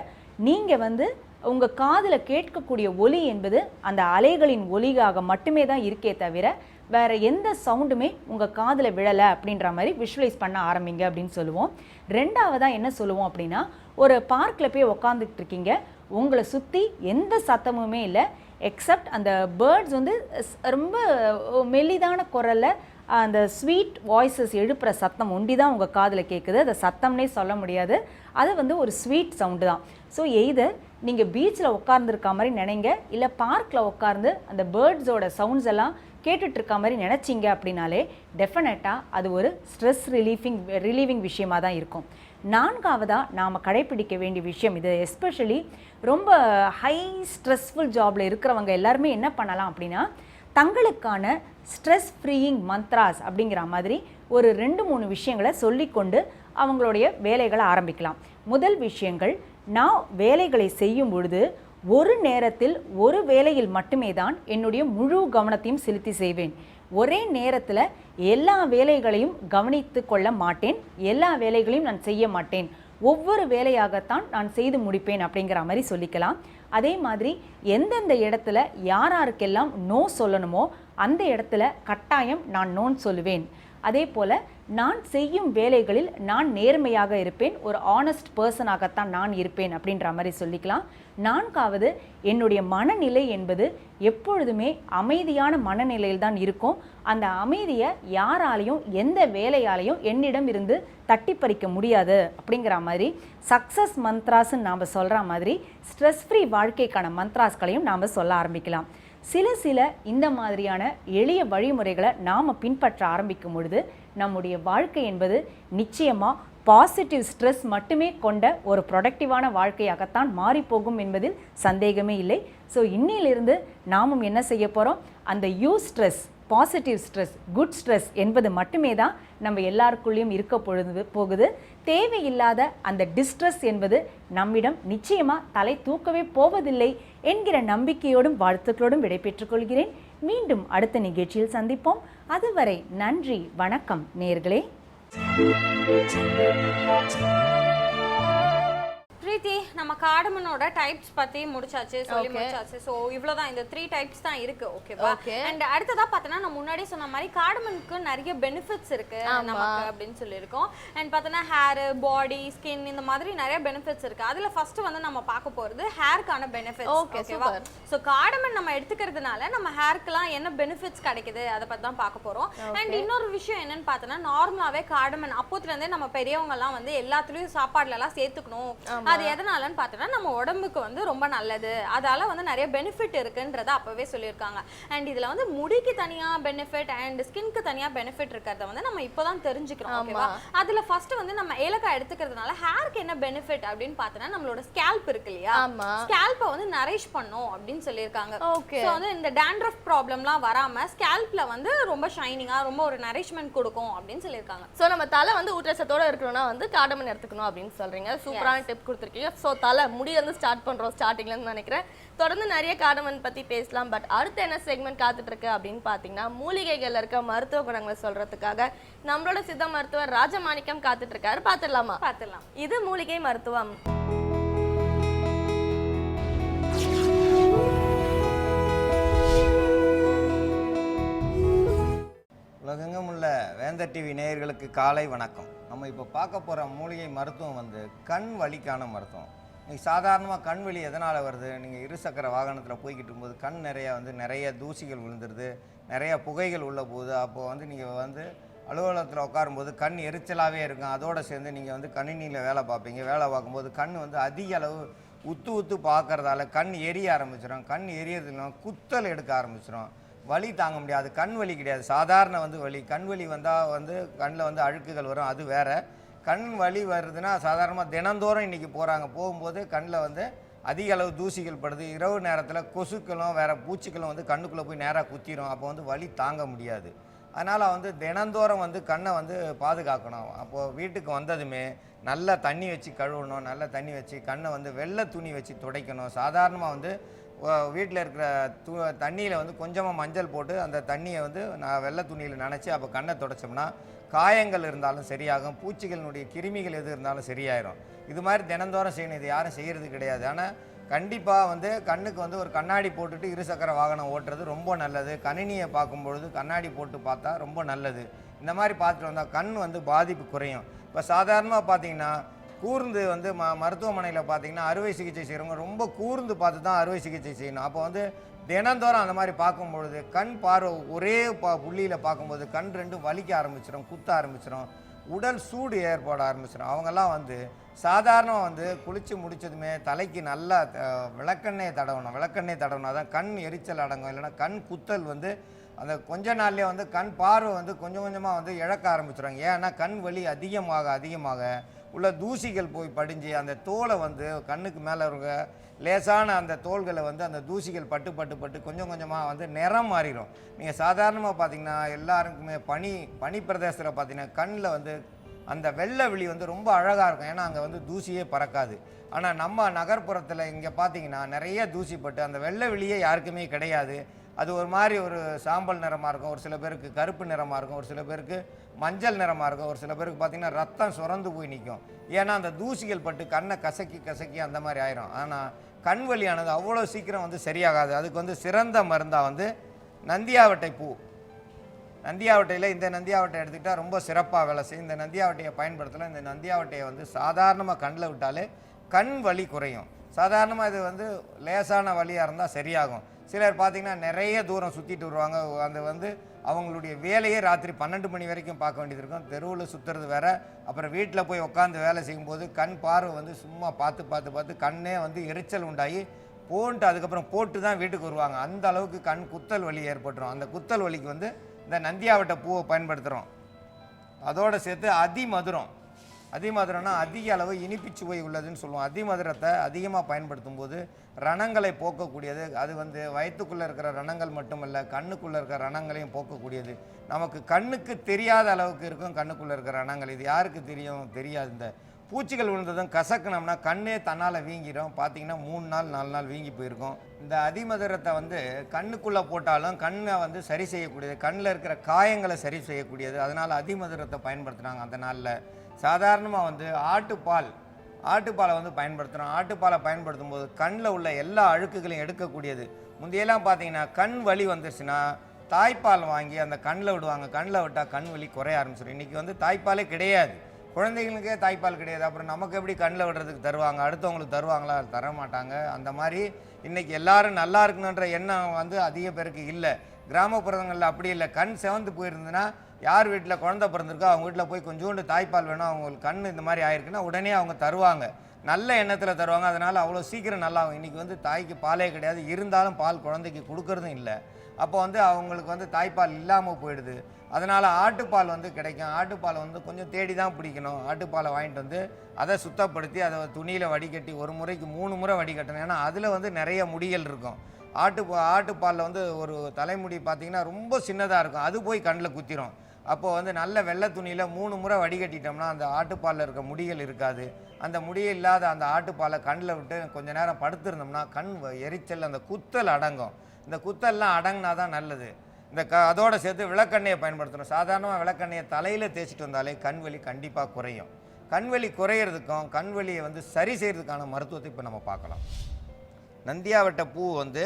நீங்கள் வந்து உங்கள் காதில் கேட்கக்கூடிய ஒலி என்பது அந்த அலைகளின் ஒலியாக மட்டுமே தான் இருக்கே தவிர வேறு எந்த சவுண்டுமே உங்கள் காதில் விழலை அப்படின்ற மாதிரி விஷுவலைஸ் பண்ண ஆரம்பிங்க அப்படின்னு சொல்லுவோம். ரெண்டாவதாக என்ன சொல்லுவோம் அப்படின்னா, ஒரு பார்க்கில் போய் உக்காந்துக்கிட்டு இருக்கீங்க, உங்களை சுற்றி எந்த சத்தமுமே இல்லை, எக்ஸப்ட் அந்த பேர்ட்ஸ் வந்து ரொம்ப மெல்லிதான குரலில் அந்த ஸ்வீட் வாய்ஸஸ் எழுப்புகிற சத்தம் ஒண்டி தான் உங்கள் காதில் கேட்குது. அதை சத்தம்னே சொல்ல முடியாது, அது வந்து ஒரு ஸ்வீட் சவுண்டு தான். ஸோ எய்தர் நீங்கள் பீச்சில் உட்கார்ந்துருக்க மாதிரி நினைங்க, இல்லை பார்க்கில் உட்கார்ந்து அந்த பேர்ட்ஸோட சவுண்ட்ஸ் எல்லாம் கேட்டுட்ருக்க மாதிரி நினச்சிங்க அப்படின்னாலே டெஃபினட்டாக அது ஒரு ஸ்ட்ரெஸ் ரிலீவிங் விஷயமாக தான் இருக்கும். நான்காவதாக நாம் கடைப்பிடிக்க வேண்டிய விஷயம், இது எஸ்பெஷலி ரொம்ப ஹை ஸ்ட்ரெஸ்ஃபுல் ஜாபில் இருக்கிறவங்க எல்லாருமே என்ன பண்ணலாம் அப்படின்னா, தங்களுக்கான ஸ்ட்ரெஸ் ஃப்ரீயிங் மந்த்ராஸ் அப்படிங்கிற மாதிரி ஒரு 2-3 விஷயங்களை சொல்லிக்கொண்டு அவங்களுடைய வேலைகளை ஆரம்பிக்கலாம். முதல் விஷயங்கள், நான் வேலைகளை செய்யும் பொழுது ஒரு நேரத்தில் ஒரு வேலையில் மட்டுமே தான் என்னுடைய முழு கவனத்தையும் செலுத்தி செய்வேன். ஒரே நேரத்தில் எல்லா வேலைகளையும் கவனித்து கொள்ள மாட்டேன், எல்லா வேலைகளையும் நான் செய்ய மாட்டேன், ஒவ்வொரு வேலையாகத்தான் நான் செய்து முடிப்பேன் அப்படிங்கிற மாதிரி சொல்லிக்கலாம். அதே மாதிரி எந்தெந்த இடத்துல யாராருக்கெல்லாம் நோ சொல்லணுமோ அந்த இடத்துல கட்டாயம் நான் நோன் சொல்லுவேன். அதே போல் நான் செய்யும் வேலைகளில் நான் நேர்மையாக இருப்பேன், ஒரு ஆனஸ்ட் பர்சனாகத்தான் நான் இருப்பேன் அப்படின்ற மாதிரி சொல்லிக்கலாம். நான்காவது, என்னுடைய மனநிலை என்பது எப்பொழுதுமே அமைதியான மனநிலையில் தான் இருக்கும். அந்த அமைதியை யாராலையும் எந்த வேலையாலையும் என்னிடம் இருந்து தட்டி பறிக்க முடியாது அப்படிங்கிற மாதிரி சக்ஸஸ் மந்த்ராஸ்ன்னு நாம் சொல்கிற மாதிரி ஸ்ட்ரெஸ் ஃப்ரீ வாழ்க்கைக்கான மந்த்ராஸ்களையும் நாம் சொல்ல ஆரம்பிக்கலாம். சில இந்த மாதிரியான எளிய வழிமுறைகளை நாம் பின்பற்ற ஆரம்பிக்கும் பொழுது நம்முடைய வாழ்க்கை என்பது நிச்சயமாக பாசிட்டிவ் ஸ்ட்ரெஸ் மட்டுமே கொண்ட ஒரு ப்ரொடக்டிவான வாழ்க்கையாகத்தான் மாறிப்போகும் என்பதில் சந்தேகமே இல்லை. ஸோ இன்னிலிருந்து நாமும் என்ன செய்ய போகிறோம், அந்த stress, positive stress, good stress என்பது மட்டுமே தான் நம்ம எல்லாருக்குள்ளேயும் இருக்க போகுது. தேவையில்லாத அந்த டிஸ்ட்ரெஸ் என்பது நம்மிடம் நிச்சயமாக தலை தூக்கவே போவதில்லை என்கிற நம்பிக்கையோடும் வாழ்த்துக்களோடும் விடைபெற்றுக் கொள்கிறேன். மீண்டும் அடுத்த நிகழ்ச்சியில் சந்திப்போம். அதுவரை நன்றி, வணக்கம் நேயர்களே. பிரீத்தி, நம்ம கார்டமனோட டைப்ஸ் பத்தி முடிச்சாச்சு, சொல்லி முடிச்சாச்சு. சோ இவ்வளவுதான், இந்த 3 டைப்ஸ் தான் இருக்கு. ஓகேவா? அண்ட் அடுத்ததா பார்த்தனா நம்ம முன்னாடியே சொன்ன மாதிரி கார்டமனுக்கு நிறைய பெனிஃபிட்ஸ் இருக்கு நமக்கு அப்படின்னு சொல்லியிருக்கோம். அண்ட் பார்த்தனா ஹேர், பாடி, ஸ்கின் இந்த மாதிரி நிறைய பெனிஃபிட்ஸ் இருக்கு. அதுல ஃபர்ஸ்ட் வந்து நம்ம பார்க்க போறது ஹேர்க்கான பெனிஃபிட்ஸ். ஓகேவா? சோ கார்டமன் நம்ம எடுத்துக்கிறதுனால நம்ம ஹேர்க்குலாம் என்ன பெனிஃபிட்ஸ் கிடைக்குது அதை பத்தி தான் பார்க்க போறோம். அண்ட் இன்னொரு விஷயம் என்னன்னு பார்த்தனா, நார்மலாவே கார்டமன் அப்போத்துல இருந்தே நம்ம பெரியவங்க எல்லாம் வந்து எல்லாத்துலயும் சாப்பாடுல எல்லாம் சேர்த்துக்கணும். அது எதனாலன்னு பார்த்தோன்னா நம்ம உடம்புக்கு வந்து ரொம்ப நல்லது, அதால வந்து நிறைய பெனிஃபிட் இருக்குன்றத அப்பவே சொல்லியிருக்காங்க. அண்ட் இதுல வந்து முடிக்கு தனியா பெனிஃபிட் அண்ட் ஸ்கின்க்கு தனியா பெனிஃபிட் இருக்கிறத வந்து நம்ம இப்போதான் தெரிஞ்சுக்கிறோம். ஓகேவா? அதுல ஃபர்ஸ்ட் வந்து நம்ம ஏலக்காய் எடுத்துக்கிறதுனால ஹேருக்கு என்ன பெனிஃபிட் அப்படின்னு பார்த்தோன்னா, நம்மளோட ஸ்கேல்ப் இருக்கு இல்லையா, ஸ்கேல்பை வந்து நரிஷ் பண்ணும் அப்படின்னு சொல்லியிருக்காங்க. ஸோ வந்து இந்த டேண்ட்ரஃப் ப்ராப்ளம்லாம் வராம ஸ்கேல்ப்ல வந்து ரொம்ப ஷைனிங்கா, ரொம்ப ஒரு நரிஷ்மெண்ட் கொடுக்கும் அப்படின்னு சொல்லியிருக்காங்க. ஸோ நம்ம தலை வந்து ஊட்டச்சத்தோட இருக்கணும்னா வந்து கார்டமன் எடுத்துக்கணும் அப்படின்னு சொல்றீங்க. சூப்பரான டிப் கொடுத்துருக்கீங்க. ஸோ தலை முடி வந்து ஸ்டார்ட் பண்ணுறோம் ஸ்டார்டிங்லேருந்து நினைக்கிறேன். தொடர்ந்து நிறைய கார்டமன் பற்றி பேசலாம். பட் அடுத்து என்ன செக்மெண்ட் காத்துட்டு இருக்கு அப்படின்னு பார்த்தீங்கன்னா, மூலிகைகள் இருக்க மருத்துவ குணங்களை சொல்றதுக்காக நம்மளோட சித்த மருத்துவர் ராஜமாணிக்கம் காத்துட்டு இருக்காரு. பார்த்துடலாமா? பார்த்துடலாம். இது மூலிகை மருத்துவம். உலகெங்கும் உள்ள வேந்தர் டிவி நேயர்களுக்கு காலை வணக்கம். நம்ம இப்போ பார்க்க போகிற மூலிகை மருத்துவம் வந்து கண் வலிக்கான மருத்துவம். நீங்கள் சாதாரணமாக கண் வலி எதனால் வருது? நீங்கள் இருசக்கர வாகனத்தில் போய்கிட்டு இருக்கும்போது கண் நிறைய தூசிகள் விழுந்துருது, நிறைய புகைகள் உள்ள போகுது. அப்போது வந்து நீங்கள் வந்து அலுவலகத்தில் உட்காரும்போது கண் எரிச்சலாகவே இருக்கும். அதோடு சேர்ந்து நீங்கள் வந்து கணினியில் வேலை பார்ப்பீங்க. வேலை பார்க்கும்போது கண் வந்து அதிக அளவு உத்து பார்க்கறதால கண் எரிய ஆரம்பிச்சிடும். கண் எரியறதுனா குத்தல் எடுக்க ஆரம்பிச்சிடும். வலி தாங்க முடியாது. கண் வலி கிடையாது, சாதாரண வந்து வலி. கண் வலி வந்தால் வந்து கண்ணில் வந்து அழுக்குகள் வரும், அது வேறு. கண் வலி வருதுன்னா சாதாரணமாக தினந்தோறும் இன்றைக்கி போகும்போது கண்ணில் வந்து அதிக அளவு தூசிகள் படுது. இரவு நேரத்தில் கொசுக்களும் வேறு பூச்சிகளும் வந்து கண்ணுக்குள்ளே போய் நேராக குத்திடும். அப்போ வந்து வலி தாங்க முடியாது. அதனால் வந்து தினந்தோறும் வந்து கண்ணை வந்து பாதுகாக்கணும். அப்போது வீட்டுக்கு வந்ததுமே நல்லா தண்ணி வச்சு கழுவணும். நல்ல தண்ணி வச்சு கண்ணை வந்து வெள்ளை துணி வச்சு துடைக்கணும். சாதாரணமாக வந்து வீட்டில் இருக்கிற தண்ணியில் வந்து கொஞ்சமாக மஞ்சள் போட்டு அந்த தண்ணியை வந்து வெள்ளை துணியில் நனைச்சி அப்போ கண்ணை துடைச்சோம்னா காயங்கள் இருந்தாலும் சரியாகும், பூச்சிகளினுடைய கிருமிகள் எது இருந்தாலும் சரியாயிரும். இது மாதிரி தினந்தோறும் செய்யணும். இது யாரும் செய்கிறது கிடையாது. ஆனால் கண்டிப்பாக வந்து கண்ணுக்கு வந்து ஒரு கண்ணாடி போட்டுட்டு இருசக்கர வாகனம் ஓட்டுறது ரொம்ப நல்லது. கணினியை பார்க்கும்பொழுது கண்ணாடி போட்டு பார்த்தா ரொம்ப நல்லது. இந்த மாதிரி பார்த்துட்டு வந்தால் கண் வந்து பாதிப்பு குறையும். இப்போ சாதாரணமாக பார்த்தீங்கன்னா கூர்ந்து வந்து மருத்துவமனையில் பார்த்தீங்கன்னா அறுவை சிகிச்சை செய்கிறவங்க ரொம்ப கூர்ந்து பார்த்து தான் அறுவை சிகிச்சை செய்யணும். அப்போ வந்து தினந்தோறும் அந்த மாதிரி பார்க்கும்பொழுது கண் பார்வை ஒரே புள்ளியில் பார்க்கும்போது கண் ரெண்டும் வலிக்க ஆரம்பிச்சிடும், குத்த ஆரம்பிச்சிடும், உடல் சூடு ஏற்பட ஆரம்பிச்சிடும். அவங்கெல்லாம் வந்து சாதாரணமாக வந்து குளித்து முடித்ததுமே தலைக்கு நல்லா விளக்கெண்ணெய் தடவணும். அதான் கண் எரிச்சல் அடங்கும். இல்லைன்னா கண் குத்தல் வந்து அந்த கொஞ்ச நாள்லேயே வந்து கண் பார்வை வந்து கொஞ்சம் கொஞ்சமாக வந்து இழக்க ஆரம்பிச்சிடுவாங்க. ஏன்னா கண் வலி அதிகமாக உள்ள தூசிகள் போய் படிஞ்சு அந்த தோலை வந்து கண்ணுக்கு மேலே இருக்க லேசான அந்த தோள்களை வந்து அந்த தூசிகள் பட்டு கொஞ்சம் கொஞ்சமாக வந்து நிறம் மாறிடும். நீங்கள் சாதாரணமாக பார்த்தீங்கன்னா எல்லாருக்குமே பனி பிரதேசத்தில் பார்த்தீங்கன்னா கண்ணில் வந்து அந்த வெள்ளை விழி வந்து ரொம்ப அழகாக இருக்கும். ஏன்னா அங்கே வந்து தூசியே பறக்காது. ஆனால் நம்ம நகர்ப்புறத்தில் இங்கே பார்த்தீங்கன்னா நிறைய தூசி பட்டு அந்த வெள்ளை விழியே யாருக்குமே கிடையாது. அது ஒரு மாதிரி ஒரு சாம்பல் நிறமாக இருக்கும், ஒரு சில பேருக்கு கருப்பு நிறமாக இருக்கும், ஒரு சில பேருக்கு மஞ்சள் நிறமாக இருக்கும், ஒரு சில பேருக்கு பார்த்திங்கன்னா ரத்தம் சுரந்து போய் நிற்கும். ஏன்னா அந்த தூசிகள் பட்டு கண்ணை கசக்கி அந்த மாதிரி ஆயிரும். ஆனால் கண் வலியானது அவ்வளோ சீக்கிரம் வந்து சரியாகாது. அதுக்கு வந்து சிறந்த மருந்தாக வந்து நந்தியாவட்டை பூ. நந்தியாவட்டையில் இந்த நந்தியாவட்டை எடுத்துக்கிட்டால் ரொம்ப சிறப்பாக வேலை செய்யும். இந்த நந்தியாவட்டையை பயன்படுத்தலாம். இந்த நந்தியாவட்டையை வந்து சாதாரணமாக கண்ணில் விட்டாலே கண் வலி குறையும். சாதாரணமாக இது வந்து லேசான வலியாக இருந்தால் சரியாகும். சிலர் பார்த்திங்கன்னா நிறைய தூரம் சுற்றிட்டு வருவாங்க. அந்த வந்து அவங்களுடைய வேலையே ராத்திரி 12 மணி வரைக்கும் பார்க்க வேண்டியது இருக்கும். தெருவில் சுற்றுறது வேறு, அப்புறம் வீட்டில் போய் உட்காந்து வேலை செய்யும்போது கண் பார்வை வந்து சும்மா பார்த்து கண்ணே வந்து எரிச்சல் உண்டாகி அதுக்கப்புறம் போட்டு தான் வீட்டுக்கு வருவாங்க. அந்த அளவுக்கு கண் குத்தல் வலி ஏற்பட்டுரும். அந்த குத்தல் வலிக்கு வந்து இந்த நந்தியாவட்டை பூவை பயன்படுத்துகிறோம். அதோடு சேர்த்து அதிமதுரம்னா அதிக அளவு இனிப்பு சுவை உள்ளதுன்னு சொல்லுவோம். அதிமதுரத்தை அதிகமாக பயன்படுத்தும் போது ரணங்களை போக்கக்கூடியது. அது வந்து வயிற்றுக்குள்ளே இருக்கிற ரணங்கள் மட்டுமல்ல, கண்ணுக்குள்ளே இருக்கிற ரணங்களையும் போக்கக்கூடியது. நமக்கு கண்ணுக்கு தெரியாத அளவுக்கு இருக்கும் கண்ணுக்குள்ளே இருக்கிற ரணங்கள். இது யாருக்கு தெரியாது. இந்த பூச்சிகள் விழுந்ததும் கசக்குனோம்னா கண்ணே தன்னால் வீங்கிடும். பார்த்தீங்கன்னா 3 நாள் 4 நாள் வீங்கி போயிருக்கும். இந்த அதிமதுரத்தை வந்து கண்ணுக்குள்ளே போட்டாலும் கண்ணை வந்து சரி செய்யக்கூடியது, கண்ணில் இருக்கிற காயங்களை சரி செய்யக்கூடியது. அதனால் அதிமதுரத்தை பயன்படுத்துகிறாங்க. அந்த நாளில் சாதாரணமாக வந்து ஆட்டுப்பாலை வந்து பயன்படுத்துகிறோம். ஆட்டுப்பாலை பயன்படுத்தும் போது கண்ணில் உள்ள எல்லா அழுக்குகளையும் எடுக்கக்கூடியது. முந்தையெல்லாம் பார்த்தீங்கன்னா கண் வலி வந்துருச்சுன்னா தாய்ப்பால் வாங்கி அந்த கண்ணில் விடுவாங்க. கண்ணில் விட்டால் கண் வலி குறைய ஆரம்பிச்சிடும். இன்றைக்கி வந்து தாய்ப்பாலே கிடையாது, குழந்தைகளுக்கே தாய்ப்பால் கிடையாது. அப்புறம் நமக்கு எப்படி கண்ணில் விடுறதுக்கு தருவாங்க? அடுத்தவங்களுக்கு தருவாங்களா? தர மாட்டாங்க. அந்த மாதிரி இன்றைக்கி எல்லாரும் நல்லா இருக்கணுன்ற எண்ணம் வந்து அதிக பேருக்கு இல்லை. கிராமப்புறங்களில் அப்படி இல்லை. கண் சிவந்து போயிருந்ததுன்னா யார் வீட்டில் குழந்தை பிறந்திருக்கோ அவங்க வீட்டில் போய் கொஞ்சோண்டு தாய்ப்பால் வேணும், அவங்களுக்கு கண் இந்த மாதிரி ஆயிருக்குன்னா உடனே அவங்க தருவாங்க. நல்ல எண்ணத்தில் தருவாங்க. அதனால் அவ்வளோ சீக்கிரம் நல்லாகும். இன்றைக்கி வந்து தாய்க்கு பாலே கிடையாது, இருந்தாலும் பால் குழந்தைக்கு கொடுக்கறதும் இல்லை. அப்போ வந்து அவங்களுக்கு வந்து தாய்ப்பால் இல்லாமல் போயிடுது. அதனால் ஆட்டுப்பால் வந்து கிடைக்கும். ஆட்டுப்பாலை வந்து கொஞ்சம் தேடி தான் பிடிக்கணும். ஆட்டுப்பாலை வாங்கிட்டு வந்து அதை சுத்தப்படுத்தி அதை துணியில் வடிகட்டி ஒரு முறைக்கு 3 முறை வடிகட்டணும். ஏன்னா அதில் வந்து நிறைய முடிகள் இருக்கும். ஆட்டுப்பாலில் வந்து ஒரு தலைமுடி பார்த்திங்கன்னா ரொம்ப சின்னதாக இருக்கும், அது போய் கண்ணில் குத்திரும். அப்போது வந்து நல்ல வெள்ளை துணியில் 3 முறை வடிகட்டிட்டோம்னா அந்த ஆட்டுப்பாலில் இருக்க முடிகள் இருக்காது. அந்த முடிகள் இல்லாத அந்த ஆட்டுப்பாலை கண்ணில் விட்டு கொஞ்சம் நேரம் படுத்திருந்தோம்னா கண் எரிச்சல், அந்த குத்தல் அடங்கும். இந்த குத்தல்லாம் அடங்கினா தான் நல்லது. அதோடு சேர்த்து விளக்கெண்ணெயை பயன்படுத்தணும். சாதாரணமாக விளக்கெண்ணெயை தலையில் தேய்ச்சிட்டு வந்தாலே கண்வலி கண்டிப்பாக குறையும். கண்வலி குறையிறதுக்கும் கண்வலியை வந்து சரி செய்கிறதுக்கான மருத்துவத்தை இப்போ நம்ம பார்க்கலாம். நந்தியாவட்டை பூ வந்து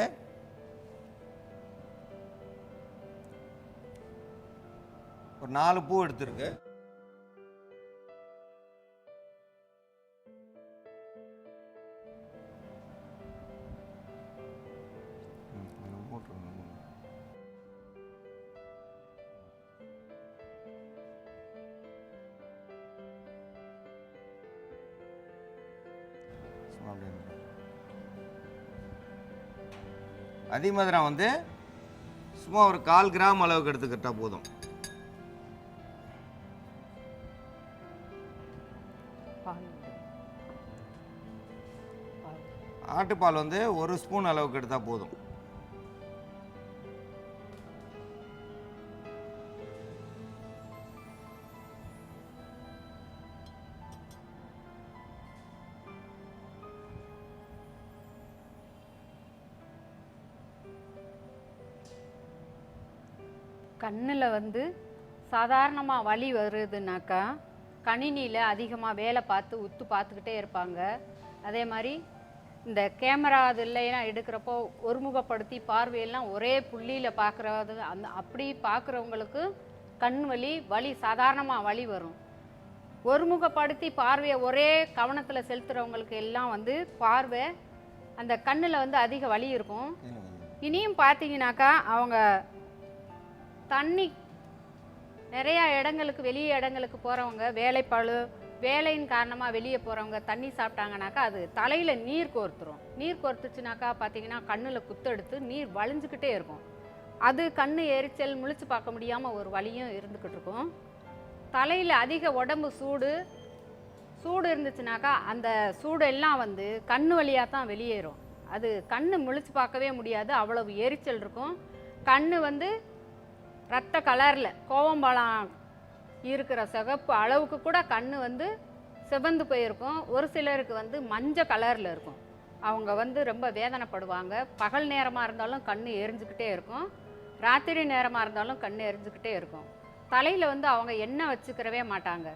ஒரு 4 பூ எடுத்துருக்கு. அதிமதுரம் வந்து சும்மா ஒரு 1/4 கிராம் அளவுக்கு எடுத்துக்கிட்டால் போதும். ஆட்டுப்பால் வந்து 1 ஸ்பூன் அளவுக்கு எடுத்தால் போதும். கண்ணில் வந்து சாதாரணமாக வலி வருதுனாக்கா கணினியில் அதிகமாக வேலை பார்த்து உத்து பார்த்துக்கிட்டே இருப்பாங்க. அதே மாதிரி இந்த கேமரா அதெல்லாம் எடுக்கிறப்போ ஒருமுகப்படுத்தி பார்வையெல்லாம் ஒரே புள்ளியில் பார்க்குறது அப்படி பார்க்குறவங்களுக்கு கண் வலி சாதாரணமாக வலி வரும். ஒருமுகப்படுத்தி பார்வையை ஒரே கவனத்தில் செலுத்துகிறவங்களுக்கு எல்லாம் வந்து பார்வை அந்த கண்ணில் வந்து அதிக வலி இருக்கும். இனியும் பார்த்தீங்கன்னாக்கா அவங்க தண்ணி நிறையா இடங்களுக்கு வெளியே இடங்களுக்கு போகிறவங்க வேலையின் காரணமாக வெளியே போகிறவங்க தண்ணி சாப்பிட்டாங்கனாக்கா அது தலையில் நீர் கோர்த்துரும். நீர் கோர்த்துச்சுனாக்கா பார்த்தீங்கன்னா கண்ணில் குத்தெடுத்து நீர் வழிஞ்சுக்கிட்டே இருக்கும். அது கண் எரிச்சல் முழிச்சு பார்க்க முடியாமல் ஒரு வலியும் இருந்துக்கிட்டு இருக்கும். தலையில் அதிக உடம்பு சூடு இருந்துச்சுனாக்கா அந்த சூடு எல்லாம் வந்து கண் வழியாக தான் வெளியேறும். அது கண் முழிச்சு பார்க்கவே முடியாது, அவ்வளவு எரிச்சல் இருக்கும். கண் வந்து ரத்த கலரில் கோவம்பழம் இருக்கிற சிகப்பு அளவுக்கு கூட கண் வந்து சிவந்து போயிருக்கும். ஒரு சிலருக்கு வந்து மஞ்சள் கலரில் இருக்கும். அவங்க வந்து ரொம்ப வேதனைப்படுவாங்க. பகல் நேரமாக இருந்தாலும் கண் எரிஞ்சுக்கிட்டே இருக்கும், ராத்திரி நேரமாக இருந்தாலும் கண் எரிஞ்சுக்கிட்டே இருக்கும். தலையில் வந்து அவங்க எண்ணெய் வச்சுக்கிறவே மாட்டாங்க.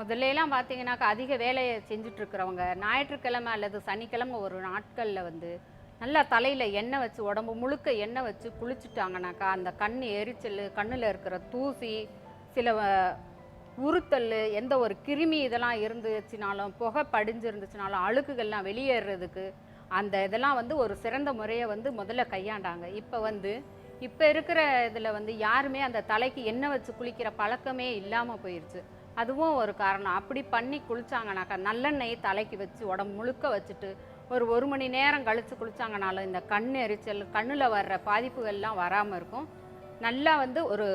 முதல்லாம் பார்த்தீங்கன்னாக்கா அதிக வேலையை செஞ்சிட்ருக்கிறவங்க ஞாயிற்றுக்கிழமை அல்லது சனிக்கிழமை ஒரு நாட்களில் வந்து நல்லா தலையில் எண்ணெய் வச்சு உடம்பு முழுக்க எண்ணெய் வச்சு குளிச்சுட்டாங்கனாக்கா அந்த கண் எரிச்சல், கண்ணில் இருக்கிற தூசி, சில உறுத்தல், எந்த ஒரு கிருமி இதெல்லாம் இருந்துச்சுனாலும் புகை படிஞ்சிருந்துச்சுனாலும் அழுக்குகள்லாம் வெளியேறதுக்கு அந்த இதெல்லாம் வந்து ஒரு சிறந்த முறையை வந்து முதல்ல கையாண்டாங்க. இப்போ இருக்கிற இதில் வந்து யாருமே அந்த தலைக்கு எண்ணெய் வச்சு குளிக்கிற பழக்கமே இல்லாமல் போயிடுச்சு. அதுவும் ஒரு காரணம். அப்படி பண்ணி குளிச்சாங்கனாக்கா நல்லெண்ணெய் தலைக்கு வச்சு உடம்பு முழுக்க வச்சுட்டு ஒரு மணி நேரம் கழித்து குளிச்சாங்கனாலும் இந்த கண் எரிச்சல், கண்ணில் வர்ற பாதிப்புகள்லாம் வராமல் இருக்கும். நல்லா வந்து ஒரு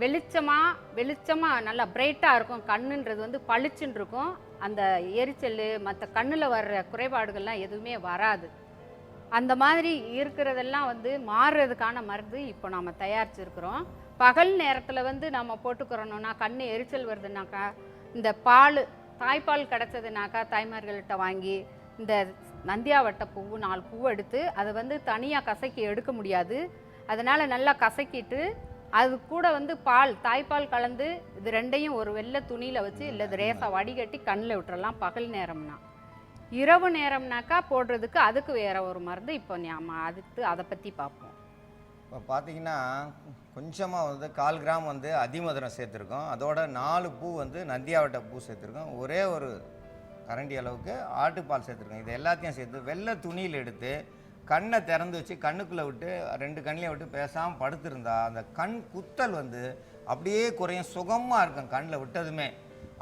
வெளிச்சமாக நல்லா பிரைட்டாக இருக்கும். கண்ணுன்றது வந்து பளிச்சுன்னு இருக்கும். அந்த எரிச்சல் மற்ற கண்ணில் வர்ற குறைபாடுகள்லாம் எதுவுமே வராது. அந்த மாதிரி இருக்கிறதெல்லாம் வந்து மாறுறதுக்கான மருந்து இப்போ நாம் தயாரிச்சிருக்கிறோம். பகல் நேரத்தில் வந்து நம்ம போட்டுக்கிறோன்னா கண் எரிச்சல் வருதுனாக்கா இந்த தாய்ப்பால் கிடச்சதுனாக்கா தாய்மார்கள்கிட்ட வாங்கி இந்த நந்தியாவட்டை பூவு 4 பூவை எடுத்து அதை வந்து தனியாக கசக்கி எடுக்க முடியாது. அதனால் நல்லா கசக்கிட்டு அது கூட வந்து தாய்ப்பால் கலந்து இது ரெண்டையும் ஒரு வெள்ளை துணியில் வச்சு இல்லை ரேசாக வடிகட்டி கண்ணில் விட்டுறலாம் பகல் நேரம்னா. இரவு நேரம்னாக்கா போடுறதுக்கு அதுக்கு வேறு ஒரு மருந்து இப்போ நாம் அதை பற்றி பார்ப்போம். இப்போ பார்த்தீங்கன்னா கொஞ்சமாக வந்து 1/4 கிராம் வந்து அதிமதுரம் சேர்த்துருக்கோம். அதோட 4 பூ வந்து நந்தியாவட்டை பூ சேர்த்துருக்கோம். ஒரே ஒரு கரண்டி அளவுக்கு ஆட்டுப்பால் சேர்த்துருக்கோம். இது எல்லாத்தையும் சேர்த்து வெள்ளை துணியில் எடுத்து கண்ணை திறந்து வச்சு கண்ணுக்குள்ளே விட்டு 2 கண்ணிலையும் விட்டு பேசாமல் படுத்திருந்தா அந்த கண் குத்தல் வந்து அப்படியே குறையும், சுகமாக இருக்கும். கண்ணில் விட்டதுமே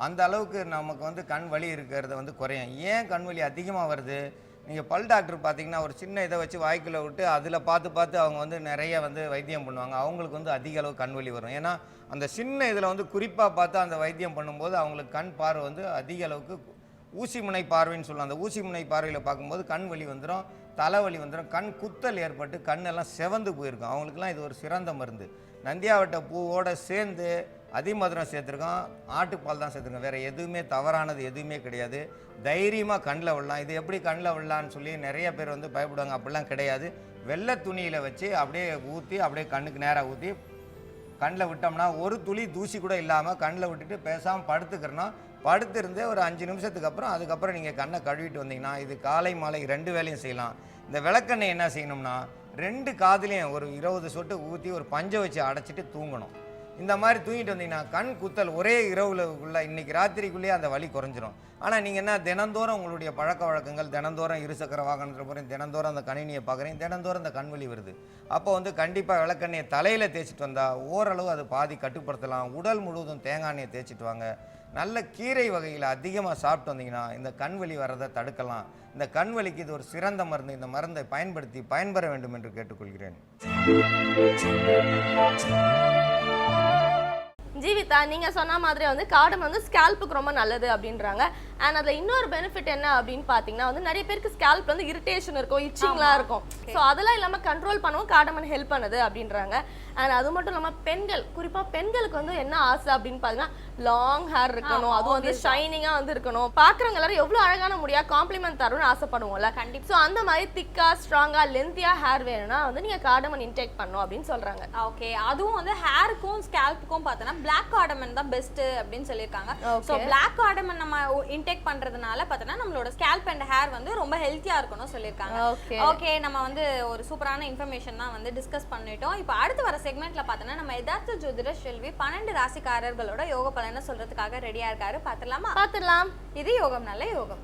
அந்த அளவுக்கு நமக்கு வந்து கண் வலி இருக்கிறத வந்து குறையும். ஏன் கண் வலி அதிகமாக வருது? நீங்கள் பல் டாக்டர் பார்த்தீங்கன்னா ஒரு சின்ன இதை வச்சு வாய்க்குள்ளே விட்டு அதில் பார்த்து அவங்க வந்து நிறைய வந்து வைத்தியம் பண்ணுவாங்க. அவங்களுக்கு வந்து அதிக அளவு கண் வலி வரும். ஏன்னா அந்த சின்ன இதில் வந்து குறிப்பாக பார்த்து அந்த வைத்தியம் பண்ணும்போது அவங்களுக்கு கண் பார்வை வந்து அதிக அளவுக்கு ஊசி முனை பார்வைன்னு சொல்லலாம். அந்த ஊசி முனை பார்வையில் பார்க்கும்போது கண் வலி வந்துடும், தலைவலி வந்துடும், கண் குத்தல் ஏற்பட்டு கண்ணெல்லாம் செவந்து போயிருக்கும். அவங்களுக்குலாம் இது ஒரு சிறந்த மருந்து. நந்தியாவட்டை பூவோடு சேர்ந்து அதிமதுரம் சேர்த்துருக்கோம், ஆட்டுப்பால் தான் சேர்த்துருக்கோம். வேறு எதுவுமே தவறானது எதுவுமே கிடையாது. தைரியமாக கண்ணில் விடலாம். இது எப்படி கண்ணில் விடலான்னு சொல்லி நிறைய பேர் வந்து பயப்படுவாங்க. அப்படிலாம் கிடையாது. வெள்ளை துணியில் வச்சு அப்படியே ஊற்றி அப்படியே கண்ணுக்கு நேராக ஊற்றி கண்ணில் விட்டோம்னா ஒரு துளி தூசி கூட இல்லாமல் கண்ணில் விட்டுட்டு பேசாமல் படுத்துக்கிறோன்னா படுத்திருந்து ஒரு 5 நிமிஷத்துக்கு அப்புறம் அதுக்கப்புறம் நீங்கள் கண்ணை கழுவிட்டு வந்தீங்கன்னா இது காலை மாலை 2 வேளையும் செய்யலாம். இந்த விளக்கெண்ணெய் என்ன செய்யணும்னா 2 காதுலையும் ஒரு 20 சொட்டு ஊற்றி ஒரு பஞ்சை வச்சு அடைச்சிட்டு தூங்கணும். இந்த மாதிரி தூங்கிட்டு வந்தீங்கன்னா கண் குத்தல் ஒரே இரவுக்குள்ளே இன்றைக்கி ராத்திரிக்குள்ளேயே அந்த வலி குறைஞ்சிரும். ஆனால் நீங்கள் என்ன தினந்தோறும் உங்களுடைய பழக்க வழக்கங்கள், தினந்தோறும் இருசக்கர வாகனத்தில் போகிறீங்க, தினந்தோறும் அந்த கணினியை பார்க்குறீங்க, தினந்தோறும் அந்த கண் வலி வருது. அப்போ வந்து கண்டிப்பாக விளக்கெண்ணெயை தலையில் தேய்ச்சிட்டு வந்தால் ஓரளவு அது பாதி கட்டுப்படுத்தலாம். உடல் முழுவதும் தேங்காய் எண்ணெயை தேய்ச்சிட்டு வாங்க. நல்ல கீரை வகையில் அதிகமாக சாப்பிட்டு வந்தீங்கன்னா இந்த கண் வலி வர்றதை தடுக்கலாம். இந்த கண் வலிக்கு இது ஒரு சிறந்த மருந்து. இந்த மருந்தை பயன்படுத்தி பயன்பெற வேண்டும் என்று கேட்டுக்கொள்கிறேன். ஜீவிதா, நீங்க சொன்ன மாதிரி வந்து கார்டமன் வந்து ஸ்கேல்ப்புக்கு ரொம்ப நல்லது அப்படின்றாங்க. அண்ட் அதுல இன்னொரு பெனிஃபிட் என்ன அப்படின்னு பாத்தீங்கன்னா வந்து நிறைய பேருக்கு ஸ்கேல்ப் வந்து இரிட்டேஷன் இருக்கும், இச்சிங்லாம் இருக்கும். ஸோ அதெல்லாம் இல்லாம கண்ட்ரோல் பண்ணவும் கார்டமன் ஹெல்ப் பண்ணுது அப்படின்றாங்க. அண்ட் அது மட்டும் இல்லாம பெண்கள், குறிப்பா பெண்களுக்கு வந்து என்ன ஆசை அப்படின்னு பாத்தீங்கன்னா லாங் ஹேர் இருக்கணும், அதுவும் வந்து ஷைனிங்கா வந்து இருக்கணும். பாக்குறவங்க எல்லாரும் எவ்வளவு அழகான முடியா காம்ப்ளிமெண்ட் தரும்னு ஆசைப்படுவோம்ல. கண்டிப்பா. ஸோ அந்த மாதிரி திக்கா ஸ்ட்ராங்கா லென்த்தியா ஹேர் வேணும்னா வந்து நீங்க கார்டமன் இன்டேக் பண்ணணும் அப்படின்னு சொல்றாங்க. ஓகே, அதுவும் வந்து ஹேருக்கும் ஸ்கேல்ப்புக்கும் பார்த்தோன்னா பிளாக் கார்டமன் தான் பெஸ்ட் அப்படின்னு சொல்லியிருக்காங்க. ஸோ பிளாக் கார்டமன் நம்ம இன்டேக் பண்றதுனால பார்த்தோன்னா நம்மளோட ஸ்கேல்ப் அண்ட் ஹேர் வந்து ரொம்ப ஹெல்த்தியா இருக்கணும் சொல்லியிருக்காங்க. ஓகே, நம்ம வந்து ஒரு சூப்பரான இன்ஃபர்மேஷன் தான் வந்து டிஸ்கஸ் பண்ணிட்டோம். இப்போ அடுத்து வர செக்மெண்ட்ல பார்த்தோன்னா நம்ம யதார்த்த ஜோதிட செல்வி 12 ராசிக்காரர்களோட யோக பலனை சொல்றதுக்காக ரெடியா இருக்காரு. பார்த்துடலாம். இது யோகம் நல்ல யோகம்.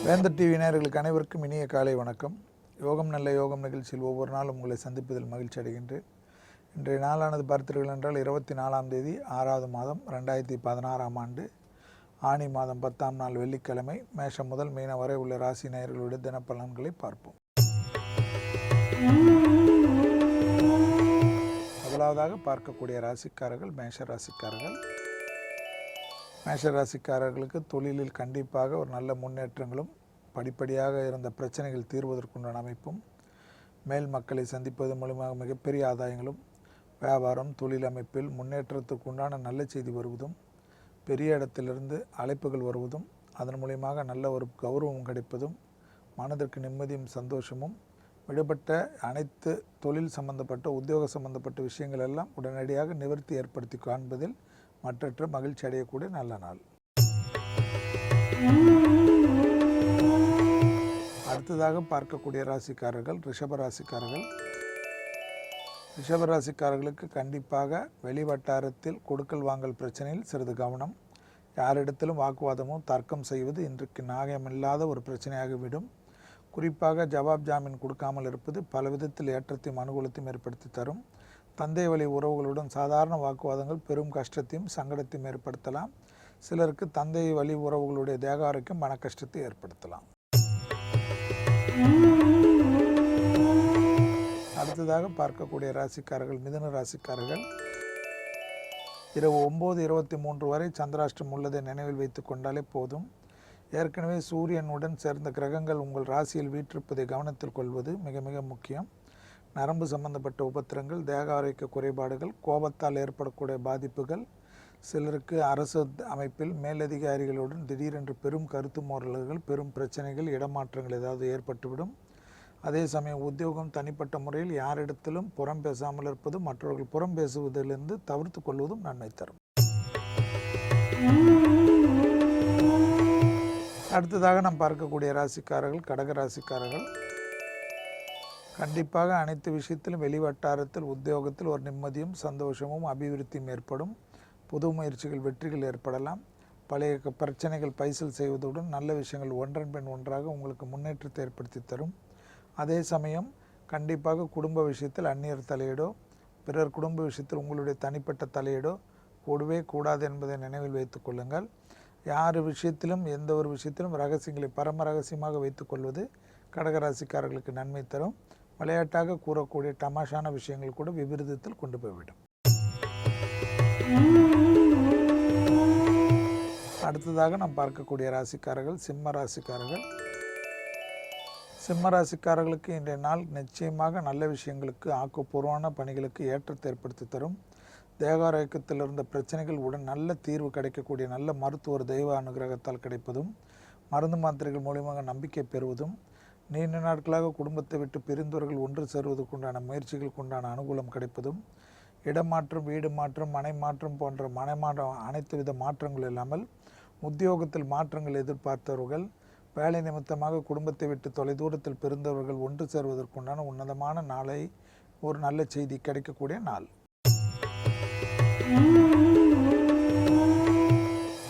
வேந்தர் டிவி நேயர்களுக்கு அனைவருக்கும் இனிய காலை வணக்கம். யோகம் நல்ல யோகம் நிகழ்ச்சியில் ஒவ்வொரு நாளும் உங்களை சந்திப்பதில் மகிழ்ச்சி அடைகின்றேன். இன்றைய நாளானது பார்த்தீர்கள் என்றால் 24ஆம் தேதி 6வது மாதம் 2016ஆம் ஆண்டு ஆனி மாதம் 10ஆம் நாள் வெள்ளிக்கிழமை. மேஷம் முதல் மீன வரை உள்ள ராசி நேயர்களுடைய தினப்பலன்களை பார்ப்போம். முதலாவதாக பார்க்கக்கூடிய ராசிக்காரர்கள் மேஷ ராசிக்காரர்கள். மேஷ ராசிக்காரர்களுக்கு தொழிலில் கண்டிப்பாக ஒரு நல்ல முன்னேற்றங்களும் படிப்படியாக இருந்த பிரச்சனைகள் தீர்வதற்குண்டான அமைப்பும், மேல் மக்களை சந்திப்பது மூலமாக மிகப்பெரிய ஆதாயங்களும், வியாபாரம் தொழில் அமைப்பில் முன்னேற்றத்துக்குண்டான நல்ல செய்தி வருவதும், பெரிய இடத்திலிருந்து அழைப்புகள் வருவதும், அதன் மூலியமாக நல்ல ஒரு கௌரவம் கிடைப்பதும், மனதிற்கு நிம்மதியும் சந்தோஷமும், விடுபட்ட அனைத்து தொழில் சம்பந்தப்பட்ட உத்தியோக சம்பந்தப்பட்ட விஷயங்கள் எல்லாம் உடனடியாக நிவர்த்தி ஏற்படுத்தி காண்பதில் மற்றற்ற மகிழ்ச்சி அடையக்கூடிய நல்ல நாள். அடுத்ததாக பார்க்கக்கூடிய ராசிக்காரர்கள் ரிஷபராசிக்காரர்கள். ரிஷபராசிக்காரர்களுக்கு கண்டிப்பாக வெளிவட்டாரத்தில் கொடுக்கல் வாங்கல் பிரச்சனையில் சிறிது கவனம். யாரிடத்திலும் வாக்குவாதமும் தர்க்கம் செய்வது இன்றைக்கு நாகமில்லாத ஒரு பிரச்சனையாகிவிடும். குறிப்பாக ஜவாப் ஜாமீன் கொடுக்காமல் இருப்பது பல விதத்தில் ஏற்றத்தையும் அனுகூலத்தையும் ஏற்படுத்தி தரும். தந்தை வழி உறவுகளுடன் சாதாரண வாக்குவாதங்கள் பெரும் கஷ்டத்தையும் சங்கடத்தையும் ஏற்படுத்தலாம். சிலருக்கு தந்தை வழி உறவுகளுடைய தேக ஆரோக்கியம் மன கஷ்டத்தை ஏற்படுத்தலாம். அடுத்ததாக பார்க்கக்கூடிய ராசிக்காரர்கள் மிதுன ராசிக்காரர்கள். இரவு 9:23 வரை சந்திராஷ்டம் உள்ளதை நினைவில் வைத்து கொண்டாலே போதும். ஏற்கனவே சூரியனுடன் சேர்ந்த கிரகங்கள் உங்கள் ராசியில் வீற்றிருப்பதை கவனத்தில் கொள்வது மிக மிக முக்கியம். நரம்பு சம்பந்தப்பட்ட உபத்திரங்கள், தேக ஆரோக்கிய குறைபாடுகள், கோபத்தால் ஏற்படக்கூடிய பாதிப்புகள், சிலருக்கு அரசு அமைப்பில் மேலதிகாரிகளுடன் திடீரென்று பெரும் கருத்து மோதல்கள், பெரும் பிரச்சனைகள், இடமாற்றங்கள் ஏதாவது ஏற்பட்டுவிடும். அதே சமயம் உத்தியோகம் தனிப்பட்ட முறையில் யாரிடத்திலும் புறம் பேசாமல் இருப்பது, மற்றவர்கள் புறம் பேசுவதிலிருந்து தவிர்த்து கொள்வதும் நன்மை தரும். அடுத்ததாக நாம் பார்க்கக்கூடிய ராசிக்காரர்கள் கடக ராசிக்காரர்கள். கண்டிப்பாக அனைத்து விஷயத்திலும் வெளிவட்டாரத்தில் உத்தியோகத்தில் ஒரு நிம்மதியும் சந்தோஷமும் அபிவிருத்தியும் ஏற்படும். புது முயற்சிகள் வெற்றிகள் ஏற்படலாம். பழைய பிரச்சனைகள் பைசல் செய்வதுடன் நல்ல விஷயங்கள் ஒன்றன் பின் ஒன்றாக உங்களுக்கு முன்னேற்றத்தை ஏற்படுத்தி தரும். அதே சமயம் கண்டிப்பாக குடும்ப விஷயத்தில் அந்நியர் தலையீடோ, பிறர் குடும்ப விஷயத்தில் உங்களுடைய தனிப்பட்ட தலையீடோ கூடவே கூடாது என்பதை நினைவில் வைத்துக் கொள்ளுங்கள். யார் விஷயத்திலும் எந்த ஒரு விஷயத்திலும் ரகசியங்களை பரம ரகசியமாக வைத்துக்கொள்வது கடகராசிக்காரர்களுக்கு நன்மை தரும். விளையாட்டாக கூறக்கூடிய தமாஷான விஷயங்கள் கூட விபரீதத்தில் கொண்டு போய்விடும். அடுத்ததாக நாம் பார்க்கக்கூடிய ராசிக்காரர்கள் சிம்ம ராசிக்காரர்கள். சிம்ம ராசிக்காரர்களுக்கு இன்றைய நாள் நிச்சயமாக நல்ல விஷயங்களுக்கு ஆக்கப்பூர்வமான பணிகளுக்கு ஏற்றத்தை ஏற்படுத்தி தரும். தேகாரோக்கியத்தில் இருந்த பிரச்சனைகள் உடன் நல்ல தீர்வு கிடைக்கக்கூடிய நல்ல மருத்துவர் தெய்வ அனுகிரகத்தால் கிடைப்பதும், மருந்து மாத்திரைகள் மூலியமாக நம்பிக்கை பெறுவதும், நீண்ட நாட்களாக குடும்பத்தை விட்டு பிரிந்தவர்கள் ஒன்று சேருவதற்குண்டான முயற்சிகளுக்கு உண்டான அனுகூலம் கிடைப்பதும், இடமாற்றம் வீடு மாற்றம் மனை மாற்றம் போன்ற மனைமாற்றம் அனைத்து வித மாற்றங்கள் இல்லாமல் உத்தியோகத்தில் மாற்றங்கள் எதிர்பார்த்தவர்கள், வேலை நிமித்தமாக குடும்பத்தை விட்டு தொலைதூரத்தில் பிரிந்தவர்கள் ஒன்று சேருவதற்குண்டான உன்னதமான நாளை ஒரு நல்ல செய்தி கிடைக்கக்கூடிய நாள்.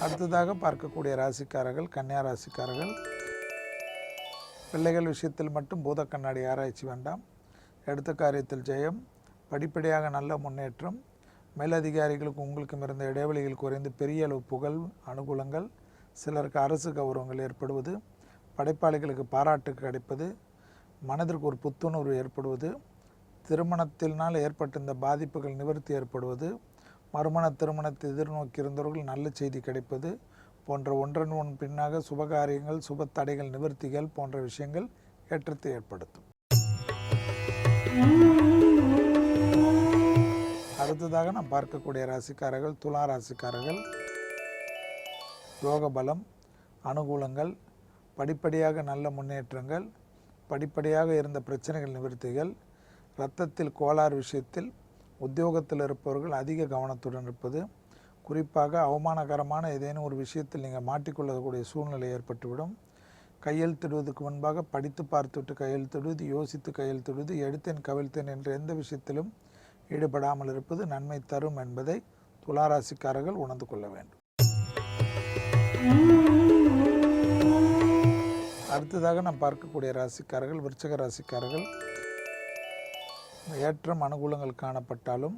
அடுத்ததாக பார்க்கக்கூடிய ராசிக்காரர்கள் கன்னியா ராசிக்காரர்கள். பிள்ளைகள் விஷயத்தில் மட்டும் பூத கண்ணாடி ஆராய்ச்சி வேண்டாம். எடுத்த காரியத்தில் ஜெயம், படிப்படியாக நல்ல முன்னேற்றம், மேலதிகாரிகளுக்கு உங்களுக்கும் இருந்த இடைவெளிகள் குறைந்து பெரிய அளவு புகழ் அனுகூலங்கள், சிலருக்கு அரசு கௌரவங்கள் ஏற்படுவது, படைப்பாளிகளுக்கு பாராட்டு கிடைப்பது, மனதிற்கு ஒரு புத்துணர்வு ஏற்படுவது, திருமணத்தினால் ஏற்பட்டிருந்த பாதிப்புகள் நிவர்த்தி ஏற்படுவது, மறுமண திருமணத்தை எதிர்நோக்கி இருந்தவர்கள் நல்ல செய்தி கிடைப்பது போன்ற ஒன்றன் ஒன் பின்னாக சுபகாரியங்கள் சுப தடைகள் நிவர்த்திகள் போன்ற விஷயங்கள் ஏற்றத்தை ஏற்படுத்தும். அடுத்ததாக நாம் பார்க்கக்கூடிய ராசிக்காரர்கள் துலா ராசிக்காரர்கள். யோக பலம், அனுகூலங்கள், படிப்படியாக நல்ல முன்னேற்றங்கள், படிப்படியாக இருந்த பிரச்சனைகள் நிவர்த்திகள், இரத்தத்தில் கோளாறு விஷயத்தில் உத்தியோகத்தில் இருப்பவர்கள் அதிக கவனத்துடன் இருப்பது, குறிப்பாக அவமானகரமான ஏதேனும் ஒரு விஷயத்தில் நீங்கள் மாட்டிக்கொள்ளக்கூடிய சூழ்நிலை ஏற்பட்டுவிடும். கையெழுத்திடுவதற்கு முன்பாக படித்து பார்த்துவிட்டு கையெழுத்திடுவது, யோசித்து கையெழுத்திடுவது, எடுத்தேன் கவிழ்த்தேன் என்ற எந்த விஷயத்திலும் ஈடுபடாமல் இருப்பது நன்மை தரும் என்பதை துளாராசிக்காரர்கள் உணர்ந்து கொள்ள வேண்டும். அடுத்ததாக நாம் பார்க்கக்கூடிய ராசிக்காரர்கள் விருச்சிக ராசிக்காரர்கள். ஏற்றம் அனுகூலங்கள் காணப்பட்டாலும்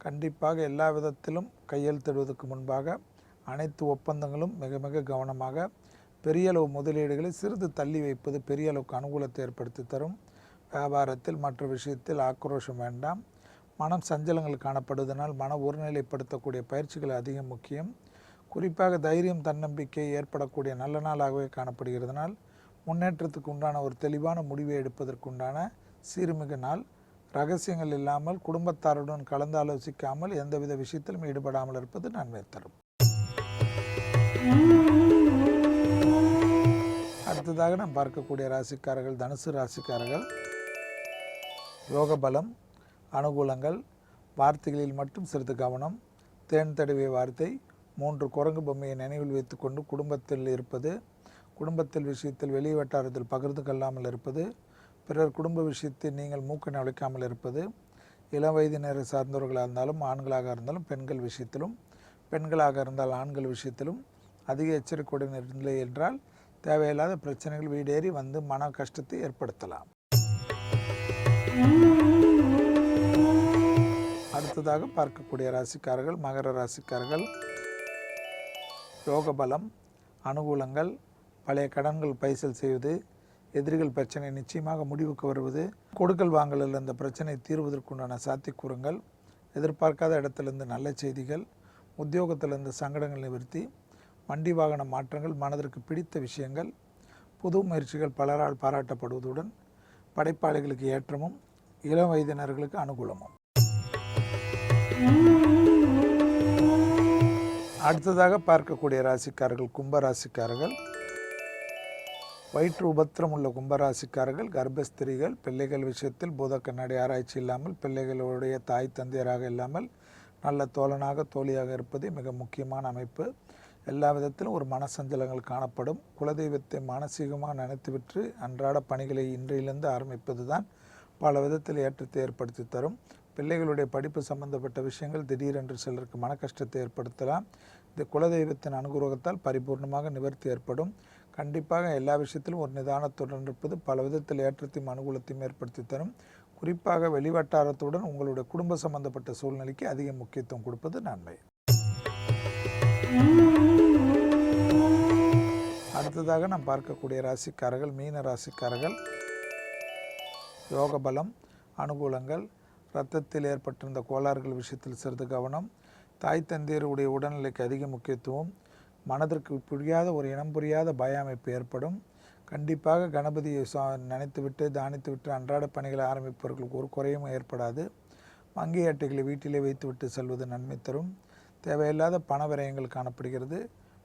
கண்டிப்பாக எல்லா விதத்திலும் கையெழுத்திடுவதற்கு முன்பாக அனைத்து ஒப்பந்தங்களும் மிக மிக கவனமாக, பெரிய அளவு முதலீடுகளை சிறிது தள்ளி வைப்பது பெரிய அளவுக்கு அனுகூலத்தை ஏற்படுத்தி தரும். வியாபாரத்தில் மற்ற விஷயத்தில் ஆக்ரோஷம் வேண்டாம். மனம் சஞ்சலங்கள் காணப்படுவதனால் மன ஒருநிலைப்படுத்தக்கூடிய பயிற்சிகள் அதிகம் முக்கியம். குறிப்பாக தைரியம் தன்னம்பிக்கை ஏற்படக்கூடிய நல்ல நாளாகவே காணப்படுகிறதுனால் முன்னேற்றத்துக்கு உண்டான ஒரு தெளிவான முடிவை எடுப்பதற்குண்டான சீர்மிகு நாள். ரகசியங்கள் இல்லாமல் குடும்பத்தாருடன் கலந்து ஆலோசிக்காமல் எந்தவித விஷயத்திலும் ஈடுபடாமல் இருப்பது நன்மை தரும். அடுத்ததாக நாம் பார்க்கக்கூடிய ராசிக்காரர்கள் தனுசு ராசிக்காரர்கள். யோக பலம், அனுகூலங்கள், வார்த்தைகளில் மட்டும் சிறிது கவனம், தேன் தடவிய வார்த்தை, 3 குரங்கு பொம்மையை நினைவில் வைத்துக்கொண்டு குடும்பத்தில் இருப்பது, குடும்பத்தில் விஷயத்தில் வெளி வட்டாரத்தில் பகிர்ந்து கொள்ளாமல் இருப்பது, பிறர் குடும்ப விஷயத்தில் நீங்கள் மூக்கை நுழைக்காமல் இருப்பது, இளம் வயதினரை சார்ந்தவர்களாக இருந்தாலும் ஆண்களாக இருந்தாலும் பெண்கள் விஷயத்திலும், பெண்களாக இருந்தால் ஆண்கள் விஷயத்திலும் அதிக எச்சரிக்கையுடன் இல்லை என்றால் தேவையில்லாத பிரச்சனைகள் வீடேறி வந்து மன கஷ்டத்தை ஏற்படுத்தலாம். அடுத்ததாக பார்க்கக்கூடிய ராசிக்காரர்கள் மகர ராசிக்காரர்கள். யோக பலம், அனுகூலங்கள், பழைய கடன்கள் பைசல் செய்வது, எதிரிகள் பிரச்சனை நிச்சயமாக முடிவுக்கு வருவது, கொடுக்கல் வாங்கலில் அந்த பிரச்சனை தீர்வதற்குண்டான சாத்தியக்கூறுங்கள், எதிர்பார்க்காத இடத்திலிருந்து நல்ல செய்திகள், உத்தியோகத்திலிருந்து சங்கடங்கள் நிவர்த்தி, வண்டி வாகன மாற்றங்கள், மனதிற்கு பிடித்த விஷயங்கள், புது முயற்சிகள் பலரால் பாராட்டப்படுவதுடன் படைப்பாளிகளுக்கு ஏற்றமும் இளம் வயதினர்களுக்கு அனுகூலமும். அடுத்ததாக பார்க்கக்கூடிய ராசிக்காரர்கள் கும்ப ராசிக்காரர்கள். வயிற்று உபத்திரம் உள்ள கும்பராசிக்காரர்கள் கர்ப்பஸ்திரிகள் பிள்ளைகள் விஷயத்தில் பூத கண்ணாடி ஆராய்ச்சி இல்லாமல் பிள்ளைகளுடைய தாய் தந்தையராக இல்லாமல் நல்ல தோழனாக தோழியாக இருப்பது மிக முக்கியமான அமைப்பு. எல்லா விதத்திலும் ஒரு மனசஞ்சலங்கள் காணப்படும். குலதெய்வத்தை மானசீகமாக நினைத்துவிட்டு அன்றாட பணிகளை இன்றையிலிருந்து ஆரம்பிப்பது தான் பல விதத்தில் ஏற்றத்தை ஏற்படுத்தி தரும். பிள்ளைகளுடைய படிப்பு சம்பந்தப்பட்ட விஷயங்கள் திடீரென்று சிலருக்கு மன கஷ்டத்தை ஏற்படுத்தலாம். இந்த குலதெய்வத்தின் அனுகிரகத்தால் பரிபூர்ணமாக நிவர்த்தி ஏற்படும். கண்டிப்பாக எல்லா விஷயத்திலும் ஒரு நிதானத்துடன் இருப்பது பல விதத்தில் ஏற்றத்தையும் அனுகூலத்தையும் ஏற்படுத்தி தரும். குறிப்பாக வெளிவட்டாரத்துடன் உங்களுடைய குடும்ப சம்பந்தப்பட்ட சூழ்நிலைக்கு அதிக முக்கியத்துவம் கொடுப்பது நன்மை. அடுத்ததாக நாம் பார்க்கக்கூடிய ராசிக்காரர்கள் மீன ராசிக்காரர்கள். யோக பலம், அனுகூலங்கள், இரத்தத்தில் ஏற்பட்டிருந்த கோளாறுகள் விஷயத்தில் சிறிது கவனம், தாய் தந்தையருடைய உடல்நிலைக்கு அதிக முக்கியத்துவம், மனதிற்கு புரியாத ஒரு இனம் புரியாத பய அமைப்பு ஏற்படும். கண்டிப்பாக கணபதியை நினைத்துவிட்டு தானித்துவிட்டு அன்றாட பணிகளை ஆரம்பிப்பவர்களுக்கு ஒரு குறையும் ஏற்படாது. வங்கி அட்டைகளை வீட்டிலே வைத்துவிட்டு செல்வது நன்மை தரும். தேவையில்லாத பண விரயங்கள் காணப்படுகிறது.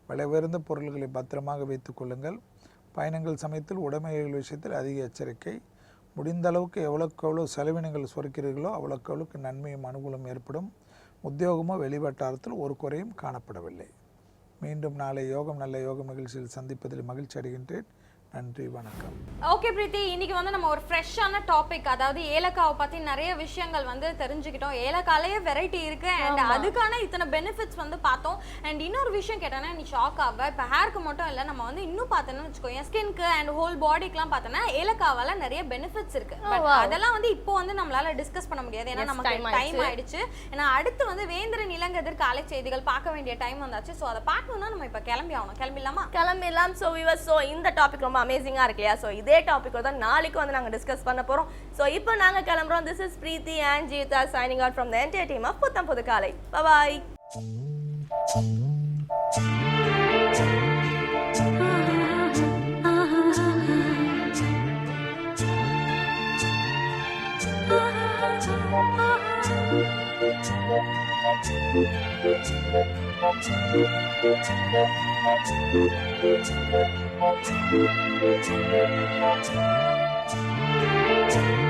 விலை உயர்ந்த பொருள்களை பத்திரமாக வைத்துக் கொள்ளுங்கள். பயணங்கள் சமயத்தில் உடைமைகள் விஷயத்தில் அதிக எச்சரிக்கை. முடிந்த அளவுக்கு எவ்வளோக்கு எவ்வளோ செலவினங்கள் சுரக்கிறீர்களோ அவ்வளோக்கு அவ்வளோக்கு நன்மையும் அனுகூலம் ஏற்படும். உத்தியோகமோ வெளிவட்டாரத்தில் ஒரு குறையும் காணப்படவில்லை. மீண்டும் நாளை யோகம் நல்ல யோக மகிழ்ச்சியில் சந்திப்பதில் மகிழ்ச்சி அடைகின்றேன். நன்றி, வணக்கம். ஓகே பிரீத்தி, இன்னைக்கு வந்து நம்ம ஒரு ஃப்ரெஷ்ஷான டாபிக், அதாவது ஏலக்காவை பத்தி நிறைய விஷயங்கள் வந்து தெரிஞ்சுக்கிட்டோம். ஏலக்காயிலேயே வெரைட்டி இருக்கு அண்ட் அதுக்கான இத்தனை பெனிஃபிட்ஸ் வந்து பார்த்தோம். அண்ட் இன்னொரு விஷயம் கேட்டேன்னா நீ ஷாக் ஆக, இப்போ ஹேருக்கு மட்டும் இல்லை, நம்ம வந்து இன்னும் பார்த்தோன்னு வச்சுக்கோங்க, ஸ்கின்க்கு அண்ட் ஹோல் பாடிக்கெலாம் பார்த்தோன்னா ஏலக்காவால நிறைய பெனிஃபிட்ஸ் இருக்கு. பட் அதெல்லாம் வந்து இப்போ வந்து நம்மளால டிஸ்கஸ் பண்ண முடியாது, ஏன்னா நமக்கு டைம் ஆயிடுச்சு. ஏன்னா அடுத்து வந்து வேந்திரன் இளங்கதிர் காலை செய்திகள் பார்க்க வேண்டிய டைம் வந்தாச்சு. ஸோ அதை பார்க்கணும்னா நம்ம இப்போ கிளம்பி ஆகணும். கிளம்பிடலாம். ஸோ வியூவர்ஸ், ஸோ இந்த டாபிக் ரொம்ப அமேசிங்காக இருக்கு இல்லையா? ஸோ இதே டாபிக் தான் நாளைக்கு வந்து நாங்கள் டிஸ்கஸ் பண்ண போகிறோம். ஸோ இப்போ நாங்கள் கிளம்புறோம். This is Preethi and Jeevitha signing out from the entire team of Putham Pudhu காலை. பாய். Thank you.